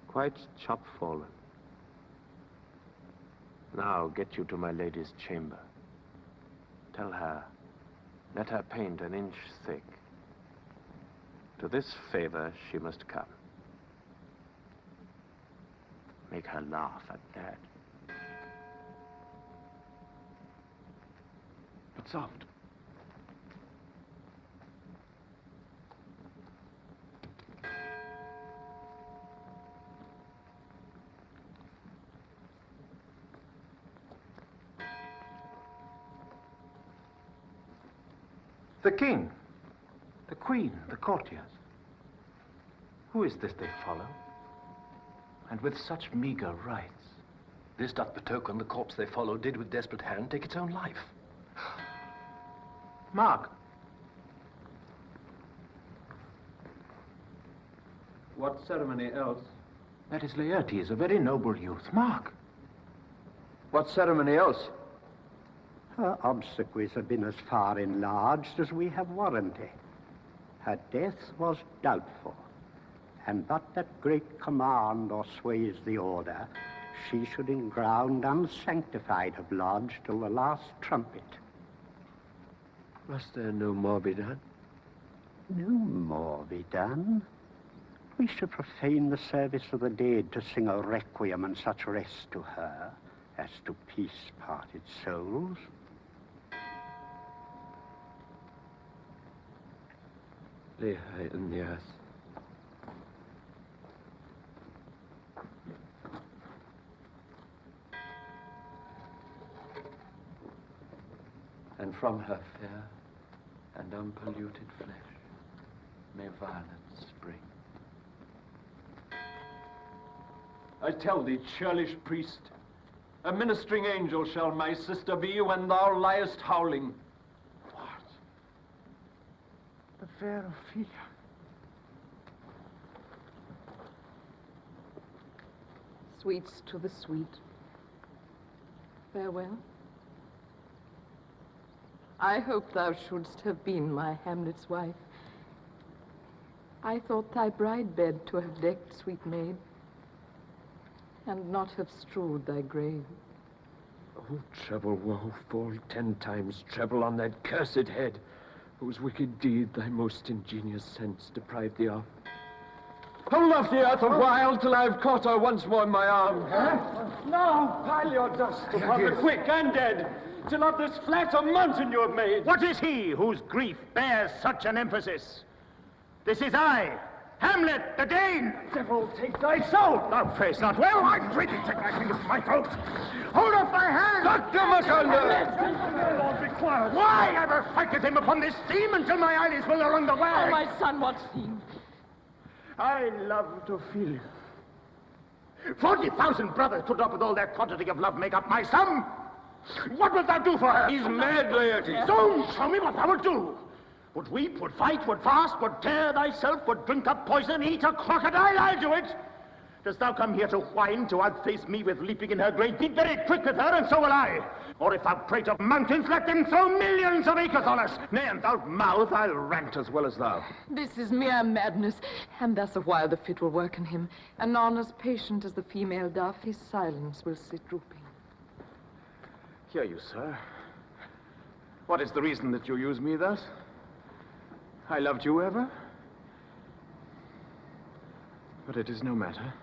quite chop-fallen. Now get you to my lady's chamber. Tell her, let her paint an inch thick. To this favor she must come. Make her laugh at that. But soft. The king, the queen, the courtiers. Who is this they follow? And with such meager rites. This doth betoken the corpse they follow did with desperate hand take its own life. Mark. What ceremony else? That is Laertes, a very noble youth. Mark. What ceremony else? Her obsequies have been as far enlarged as we have warranty. Her death was doubtful, and but that great command or sways the order, she should in ground unsanctified have lodged till the last trumpet. Must there no more be done? No more be done. We should profane the service of the dead to sing a requiem and such rest to her as to peace-parted souls. Lay her in the earth. And from her fair and unpolluted flesh may violets spring. I tell thee, churlish priest, a ministering angel shall my sister be when thou liest howling. The fair Ophelia. Sweets to the sweet. Farewell. I hope thou shouldst have been my Hamlet's wife. I thought thy bride bed to have decked, sweet maid, and not have strewed thy grave. Oh, treble woe, fall 10 times treble on that cursed head, whose wicked deed thy most ingenious sense deprived thee of. Hold off the earth a while till I've caught her once more in my arms. Now, pile your dust upon her quick and dead, till of this flat a mountain you have made. What is he whose grief bears such an emphasis? This is I, Hamlet the Dane. Devil take thy soul. Thou face not well. I pray thee, take my fingers from my throat. Hold off thy hand. Dr. Massander! Lord, be quiet. Why ever fight with him upon this theme until my eyelids will along the way? Oh, my son, what theme? I loved Ophelia. 40,000 brothers could not with all their quantity of love make up my sum. What wilt thou do for her? He's mad, Laertes. Don't show me what thou wilt do. Would weep, would fight, would fast, would tear thyself, would drink up poison, eat a crocodile, I'll do it. Dost thou come here to whine, to outface me with leaping in her grave? Be very quick with her, and so will I. Or if thou prate of mountains, let them throw millions of acres on us. Nay, and thou'lt mouth, I'll rant as well as thou. This is mere madness, and thus a while the fit will work in him. Anon, as patient as the female dove, his silence will sit drooping. Hear you, sir. What is the reason that you use me thus? I loved you ever. But it is no matter.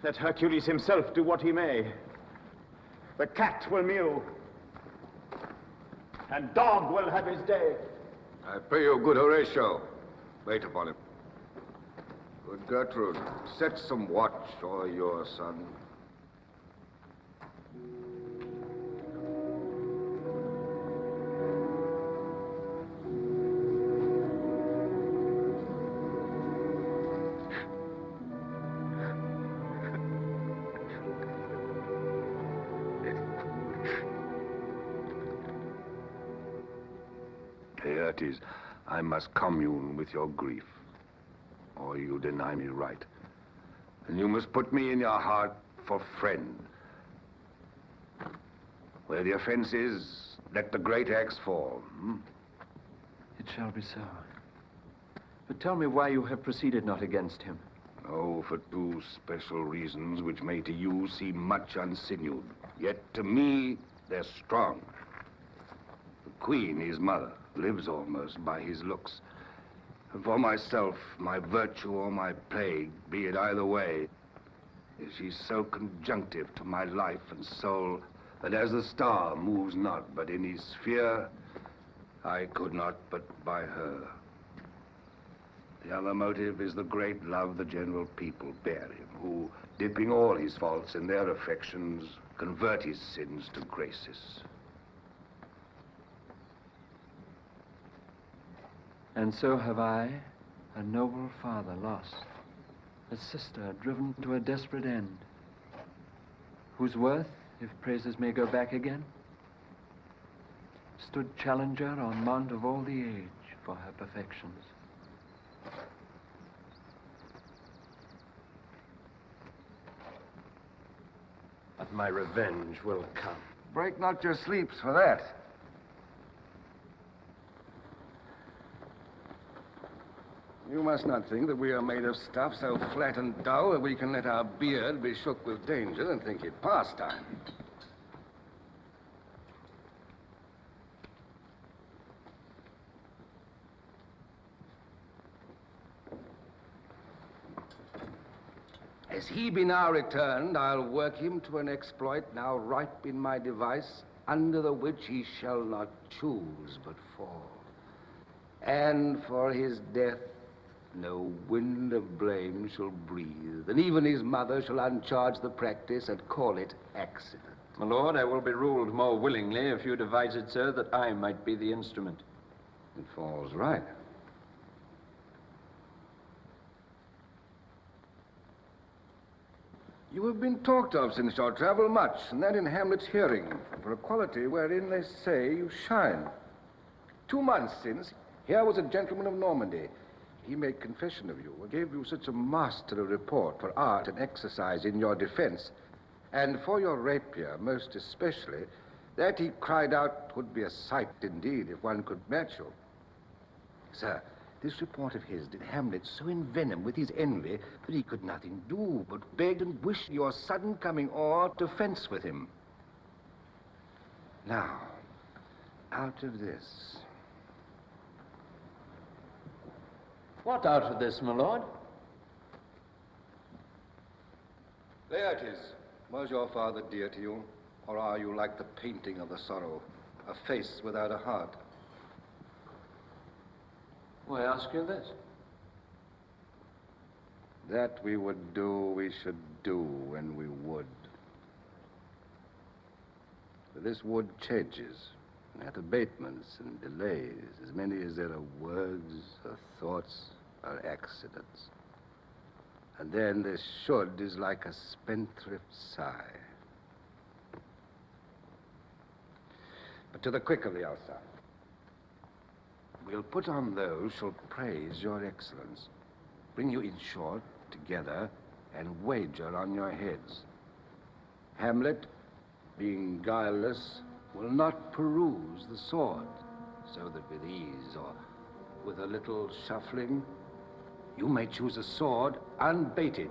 Let Hercules himself do what he may. The cat will mew, and dog will have his day. I pray you, good Horatio, wait upon him. Good Gertrude, set some watch o'er your son. Laertes, I must commune with your grief, or you deny me right. And you must put me in your heart for friend. Where the offense is, let the great axe fall. It shall be so. But tell me why you have proceeded not against him. Oh, for two special reasons which may to you seem much unsinewed. Yet to me, they're strong. The queen, his mother, lives almost by his looks. And for myself, my virtue or my plague, be it either way, she's so conjunctive to my life and soul that as the star moves not but in his sphere, I could not but by her. The other motive is the great love the general people bear him, who, dipping all his faults in their affections, convert his sins to graces. And so have I, a noble father lost, a sister driven to a desperate end, whose worth, if praises may go back again, stood challenger on mount of all the age for her perfections. But my revenge will come. Break not your sleeps for that. You must not think that we are made of stuff so flat and dull that we can let our beard be shook with danger and think it pastime. As he be now returned, I'll work him to an exploit now ripe in my device, under the which he shall not choose but fall. And for his death, no wind of blame shall breathe, and even his mother shall uncharge the practice and call it accident. My lord, I will be ruled more willingly if you devise it so that I might be the instrument. It falls right. You have been talked of since your travel much, and that in Hamlet's hearing, for a quality wherein they say you shine. 2 months since, here was a gentleman of Normandy. He made confession of you, and gave you such a masterly report for art and exercise in your defense, and for your rapier most especially, that he cried out 'twould be a sight indeed if one could match you. Sir, this report of his did Hamlet so envenom with his envy that he could nothing do but beg and wish your sudden coming o'er to fence with him. Now, out of this. What out of this, my lord? Laertes, was your father dear to you, or are you like the painting of the sorrow, a face without a heart? Why ask you this? That we would do, we should do when we would. For this wood changes, and hath abatements and delays, as many as there are words, or thoughts, or accidents. And then this should is like a spendthrift sigh. But to the quick of the outside. We'll put on those shall praise your excellence, bring you in short together, and wager on your heads. Hamlet, being guileless, will not peruse the sword, so that with ease or with a little shuffling, you may choose a sword unbaited,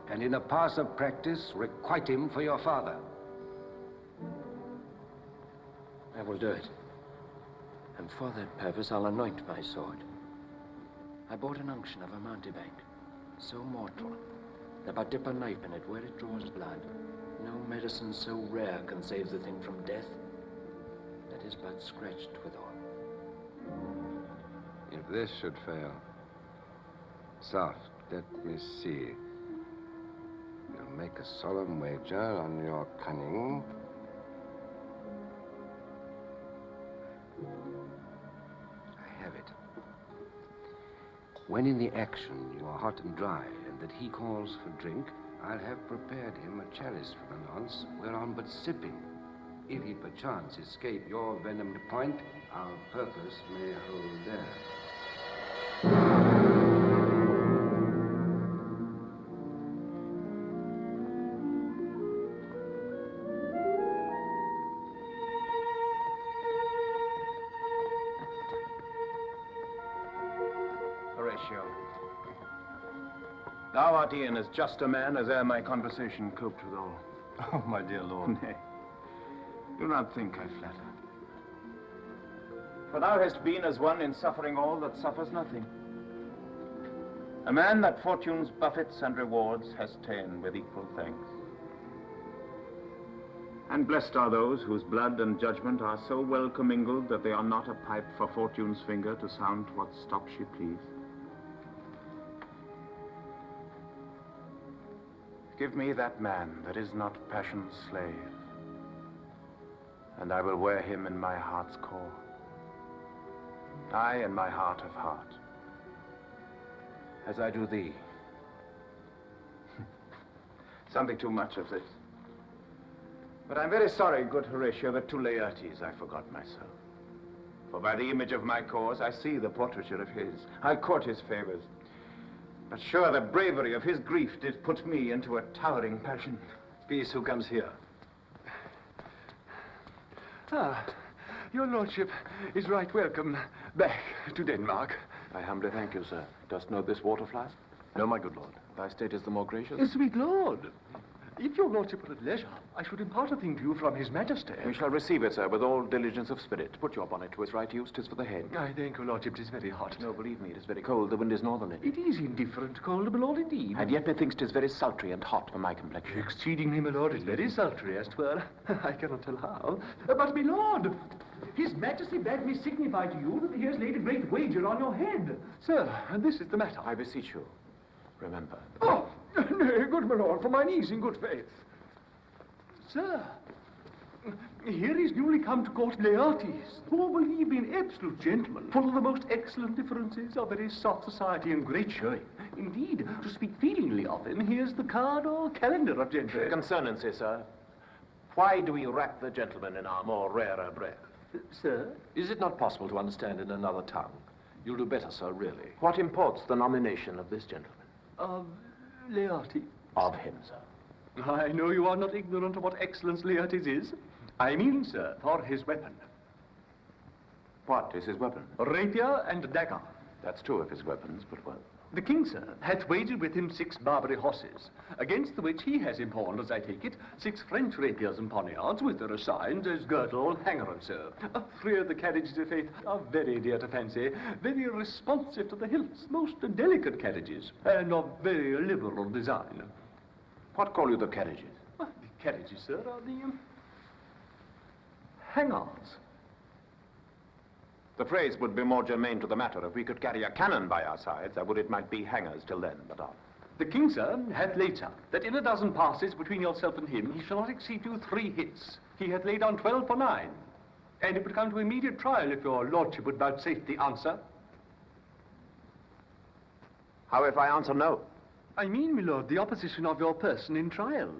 and in a pass of practice requite him for your father. I will do it. And for that purpose, I'll anoint my sword. I bought an unction of a mountebank, so mortal, that but dip a knife in it where it draws blood. No medicine so rare can save the thing from death, that is but scratched withal. If this should fail, soft, let me see. You'll make a solemn wager on your cunning. I have it. When in the action you are hot and dry, and that he calls for drink, I'll have prepared him a chalice for the nonce, whereon but sipping, if he perchance escape your venomed point, our purpose may hold there. Horatio, thou art e'en as just a man as e'er my conversation coped withal. Oh, my dear lord. Nay, do not think I flatter. For thou hast been as one in suffering all that suffers nothing. A man that fortune's buffets and rewards has ta'en with equal thanks. And blessed are those whose blood and judgment are so well commingled that they are not a pipe for fortune's finger to sound what stop she please. Give me that man that is not passion's slave, and I will wear him in my heart's core. I in my heart of heart, as I do thee. Something too much of this. But I'm very sorry, good Horatio, that to Laertes I forgot myself. For by the image of my cause I see the portraiture of his. I court his favors. But sure the bravery of his grief did put me into a towering passion. Peace, who comes here? Ah, your lordship is right welcome back to Denmark. I humbly thank you, sir. Dost know this water flask? No, my good lord. Thy state is the more gracious. Sweet lord, if your lordship were at leisure, I should impart a thing to you from his majesty. We shall receive it, sir, with all diligence of spirit. Put your bonnet to its right use, 'tis for the head. I thank your lordship, 'tis very hot. No, believe me, it is very cold. The wind is northerly. It is indifferent cold, my lord, indeed. And yet methinks 'tis very sultry and hot for my complexion. Exceedingly, my lord, it's very sultry, as 'twere. I cannot tell how. But, my lord, his majesty bade me signify to you that he has laid a great wager on your head. Sir, and this is the matter. I beseech you, remember. Oh, nay, good my lord, for mine ease in good faith. Sir, here is newly come to court Laertes, who will believe me an absolute gentleman, full of the most excellent differences of very soft society and great showing. Indeed, to speak feelingly of him, here's the card or calendar of gentry. Concernancy, sir. Why do we wrap the gentleman in our more rarer breath? Sir? Is it not possible to understand in another tongue? You'll do better, sir, really. What imports the nomination of this gentleman? Of Laertes? Of him, sir. I know you are not ignorant of what excellence Laertes is. I mean, sir, for his weapon. What is his weapon? Rapier and dagger. That's two of his weapons, but well. The king, sir, hath wagered with him 6 Barbary horses, against the which he has impawned, as I take it, 6 French rapiers and poniards, with their assigns as girdle, hanger, and so. 3 of the carriages, of faith, are very dear to fancy, very responsive to the hilts, most delicate carriages, and of very liberal design. What call you the carriages? The carriages, sir, are the hangars. The phrase would be more germane to the matter if we could carry a cannon by our sides. I would it might be hangers till then, but The king, sir, hath laid out that in a dozen passes between yourself and him, he shall not exceed you 3 hits. He hath laid on 12 for 9. And it would come to immediate trial if your lordship would vouchsafe the answer. How if I answer no? I mean, my lord, the opposition of your person in trial.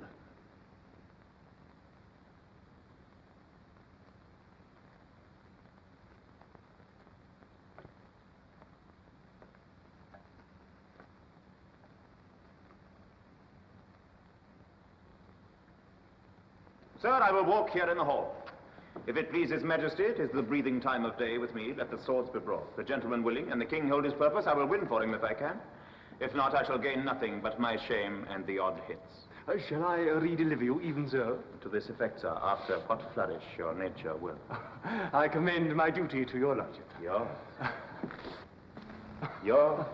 Sir, I will walk here in the hall. If it please his majesty, it is the breathing time of day with me. Let the swords be brought. The gentleman willing, and the king hold his purpose, I will win for him if I can. If not, I shall gain nothing but my shame and the odd hits. Shall I redeliver you even so? To this effect, sir, after what flourish your nature will. I commend my duty to your lordship. Yours. Your...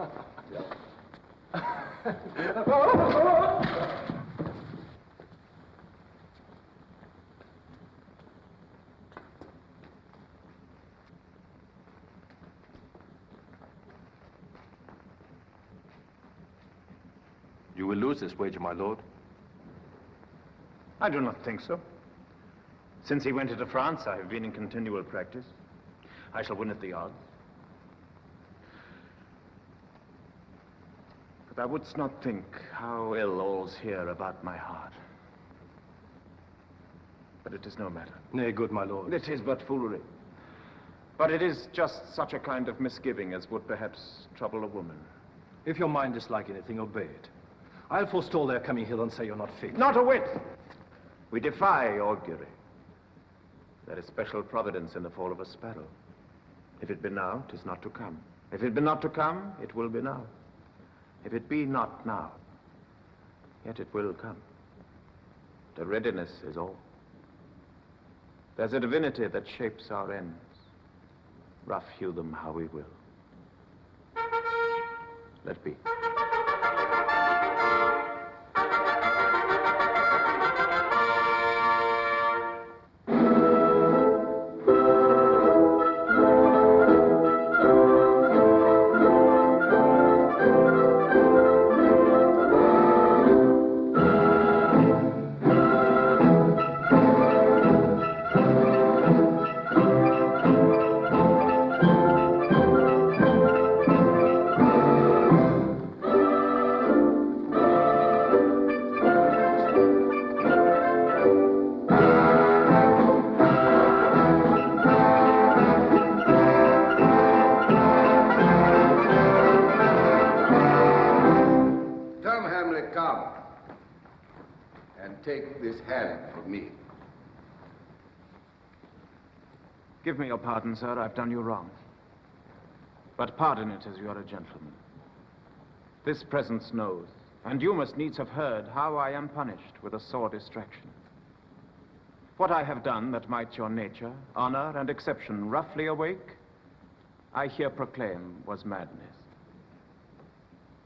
You will lose this wager, my lord. I do not think so. Since he went into France, I have been in continual practice. I shall win at the odds. But thou wouldst not think how ill all's here about my heart. But it is no matter. Nay, good my lord. It is but foolery. But it is just such a kind of misgiving as would perhaps trouble a woman. If your mind is like anything, obey it. I'll forestall their coming hither and say you're not fit. Not a whit. We defy augury. There is special providence in the fall of a sparrow. If it be now, 'tis not to come. If it be not to come, it will be now. If it be not now, yet it will come. The readiness is all. There's a divinity that shapes our ends. Rough hew them how we will. Let be. Take this hand from me. Give me your pardon, sir. I've done you wrong. But pardon it as you are a gentleman. This presence knows, and you must needs have heard, how I am punished with a sore distraction. What I have done that might your nature, honor, and exception roughly awake, I here proclaim was madness.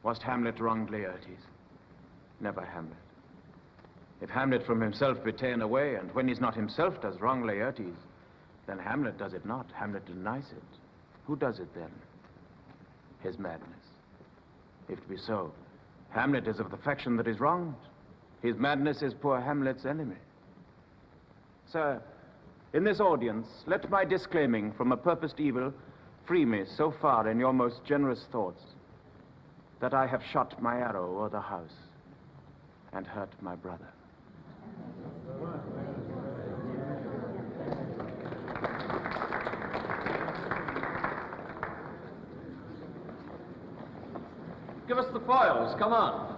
Was Hamlet wronged Laertes? Never Hamlet. If Hamlet from himself be ta'en away, and when he's not himself does wrong Laertes, then Hamlet does it not. Hamlet denies it. Who does it then? His madness. If it be so, Hamlet is of the faction that is wronged. His madness is poor Hamlet's enemy. Sir, in this audience, let my disclaiming from a purposed evil free me so far in your most generous thoughts that I have shot my arrow o'er the house and hurt my brother. Give us the foils, come on.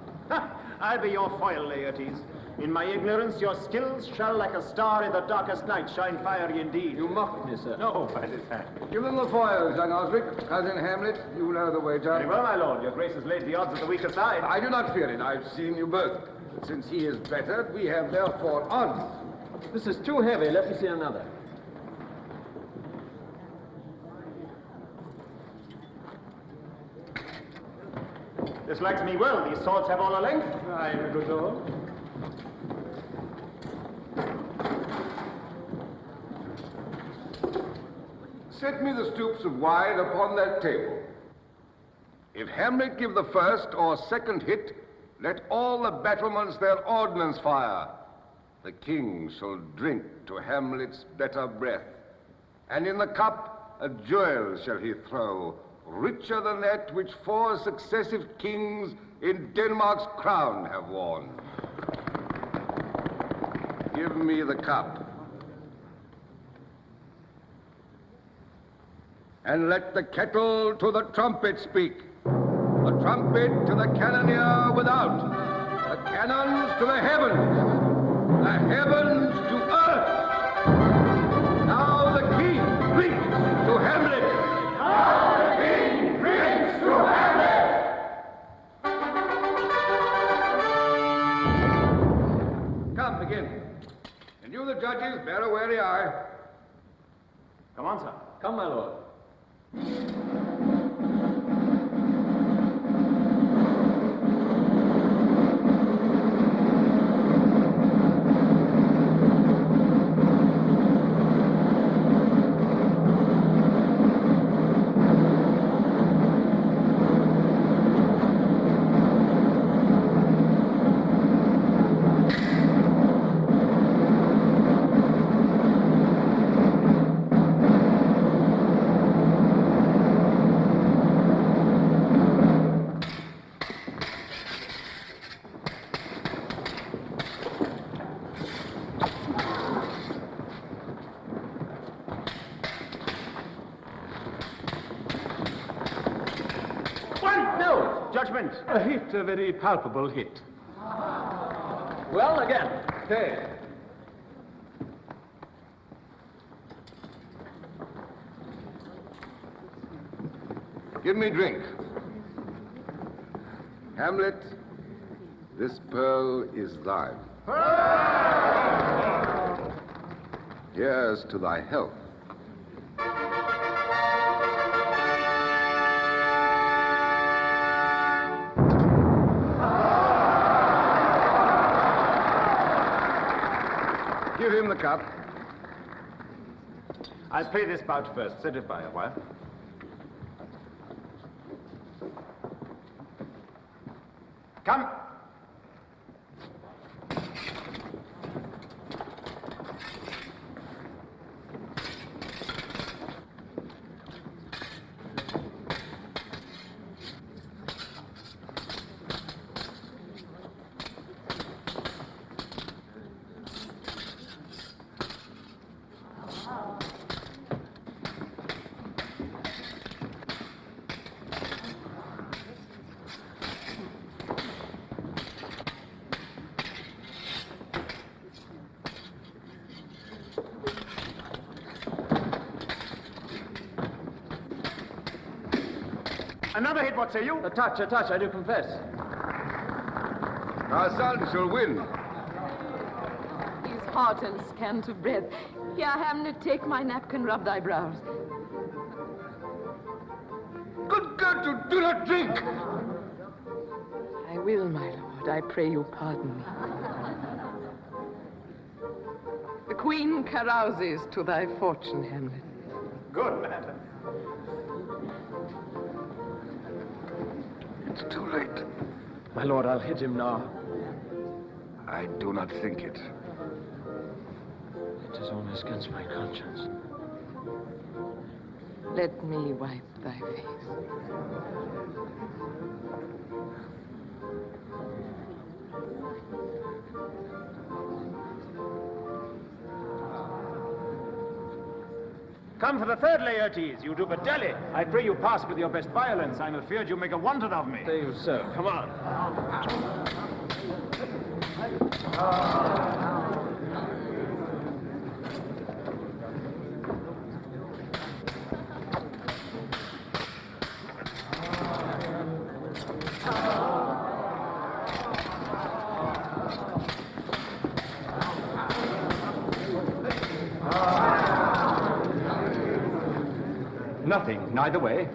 I'll be your foil, Laertes. In my ignorance, your skills shall, like a star in the darkest night, shine fiery indeed. You mock me, sir. No, by this hand. Give them the foils, young Osric. Cousin Hamlet, you know the wager. Very well, my lord. Your grace has laid the odds at the weaker side. I do not fear it. I've seen you both. Since he is bettered, we have therefore odds. This is too heavy. Let me see another. This likes me well. These swords have all a length. Aye, my good lord. Set me the stoops of wine upon that table. If Hamlet give the first or second hit, let all the battlements their ordnance fire. The king shall drink to Hamlet's better breath, and in the cup a jewel shall he throw, richer than that which 4 successive kings in Denmark's crown have worn. Give me the cup. And let the kettle to the trumpet speak. The trumpet to the cannoneer without. The cannons to the heavens. The heavens to earth. Now the king drinks to Hamlet. Now the king drinks to Hamlet. Come, begin. And you, the judges, bear a wary eye. Come on, sir. Come, my lord. A hit, a very palpable hit. Well, again. Hey. Give me drink. Hamlet, this pearl is thine. Here's to thy health. Give him the cup. I'll play this bout first. Set it by a while. Come. Another hit, what say you? A touch, I do confess. Our son shall win. He's hot and scant of breath. Here, Hamlet, take my napkin, rub thy brows. Good God, you do not drink! I will, my lord. I pray you pardon me. The queen carouses to thy fortune, Hamlet. Good, madam. It's too late. My lord, I'll hit him now. I do not think it. It is almost against my conscience. Let me wipe thy face. Come for the third, Laertes. You do but dally. I pray you pass with your best violence. I'm afeard you make a wanton of me. Say you so. Come on. Nothing, neither way.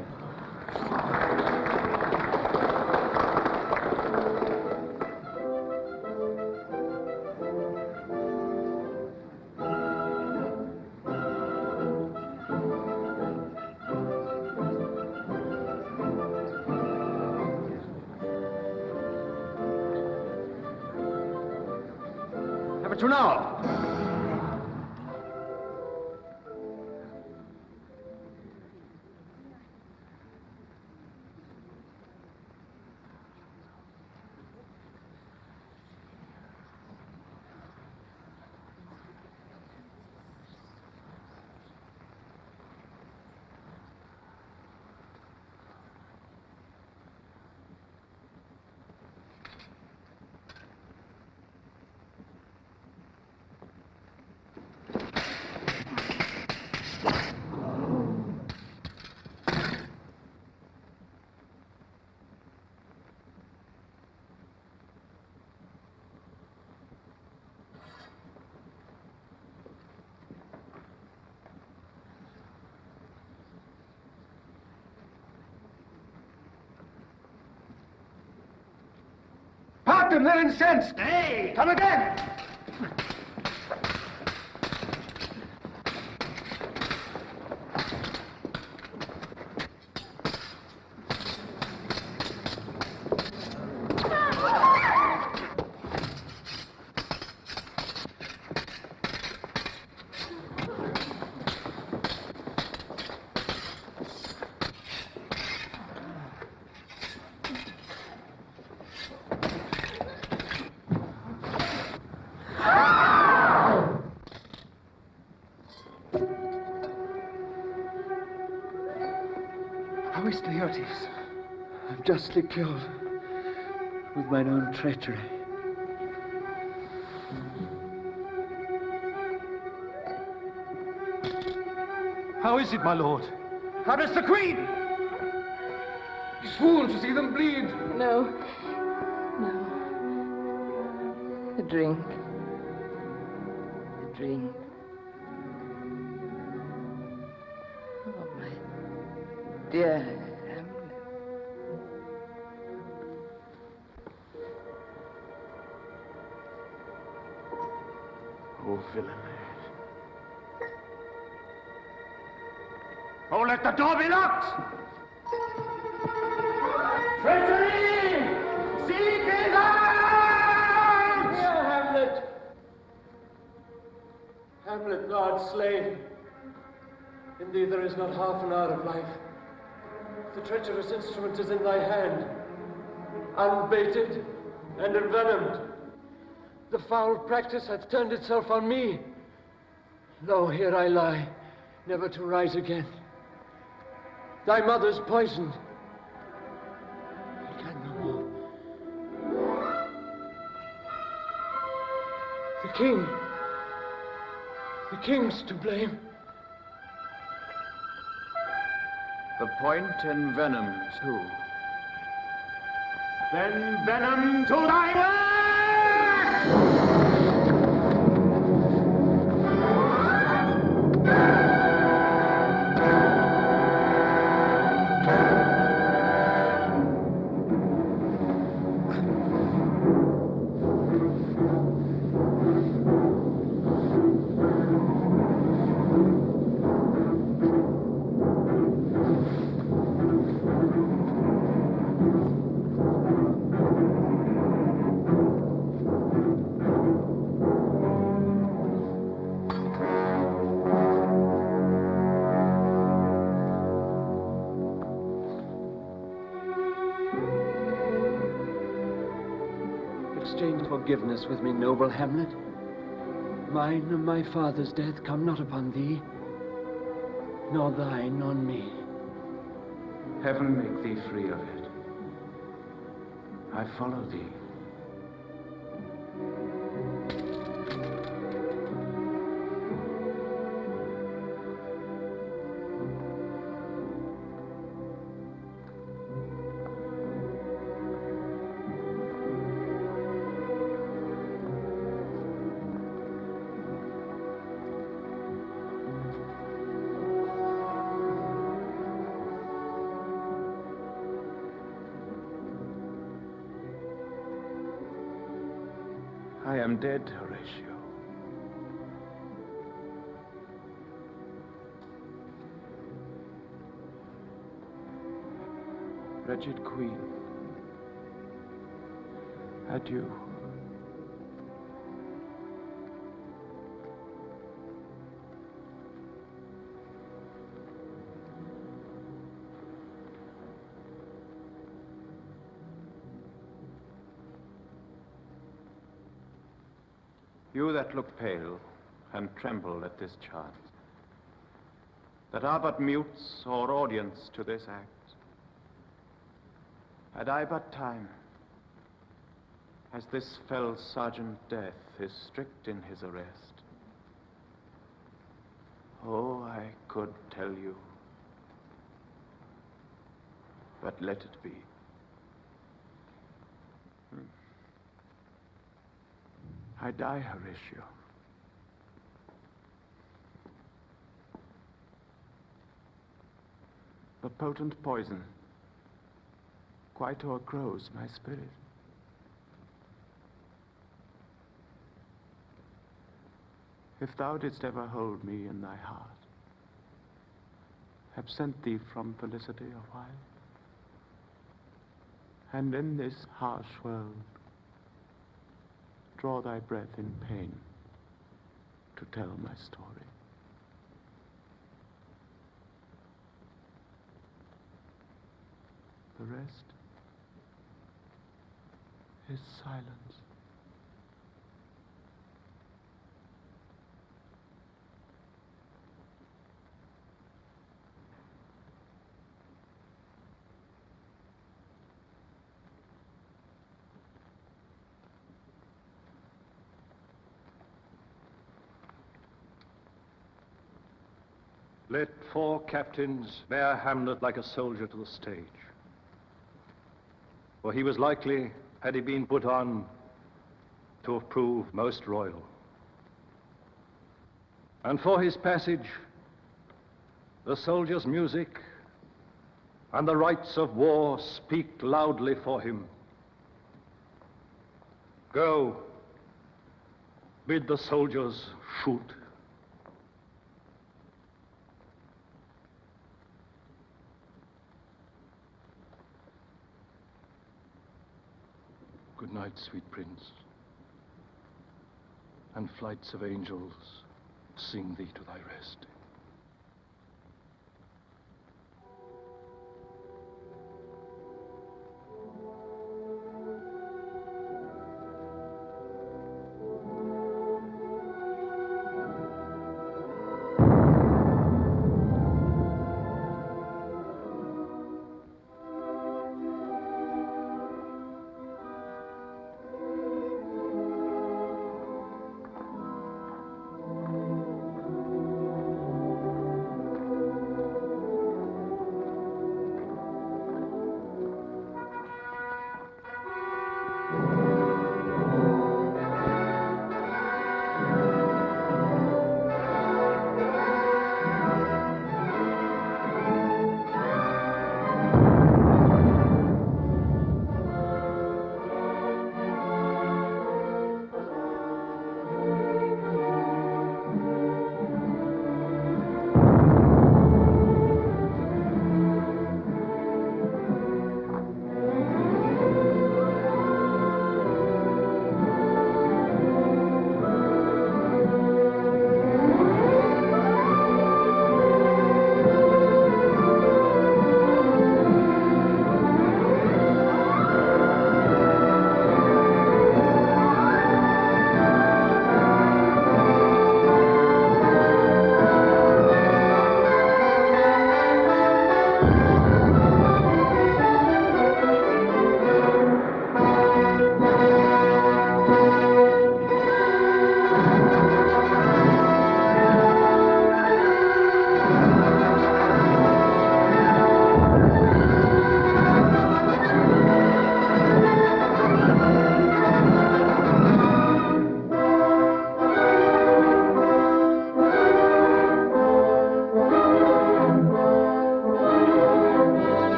Have it to now. Pardon, they're incensed. Hey, come again. How is Laertes? I'm justly killed. with mine own treachery. How is it, my lord? How does the Queen? You swoon to see them bleed. No. No. A drink. A drink. Oh, my dear Hamlet. Oh, villain. Oh, let the door be locked! Treachery! Seek it out! Here, Hamlet! Hamlet, thou art slain. In thee there is not half an hour of life. The treacherous instrument is in thy hand, unbaited and envenomed. The foul practice hath turned itself on me. Lo, here I lie, never to rise again. Thy mother's poisoned. I can no more. The king's to blame. The point envenomed too. Then venom to thy work! Exchange forgiveness with me, noble Hamlet. Mine and my father's death come not upon thee, nor thine on me. Heaven make thee free of it. I follow thee. I am dead, Horatio. Wretched Queen, adieu. You that look pale and tremble at this chance, that are but mutes or audience to this act, had I but time, as this fell Sergeant Death is strict in his arrest, oh, I could tell you, but let it be. I die, Horatio. The potent poison quite o'ergrows my spirit. If thou didst ever hold me in thy heart, absent thee from felicity a while, and in this harsh world draw thy breath in pain to tell my story. The rest is silence. Let 4 captains bear Hamlet like a soldier to the stage. For he was likely, had he been put on, to have proved most royal. And for his passage, the soldier's music and the rites of war speak loudly for him. Go, bid the soldiers shoot. Good night, sweet prince, and flights of angels sing thee to thy rest.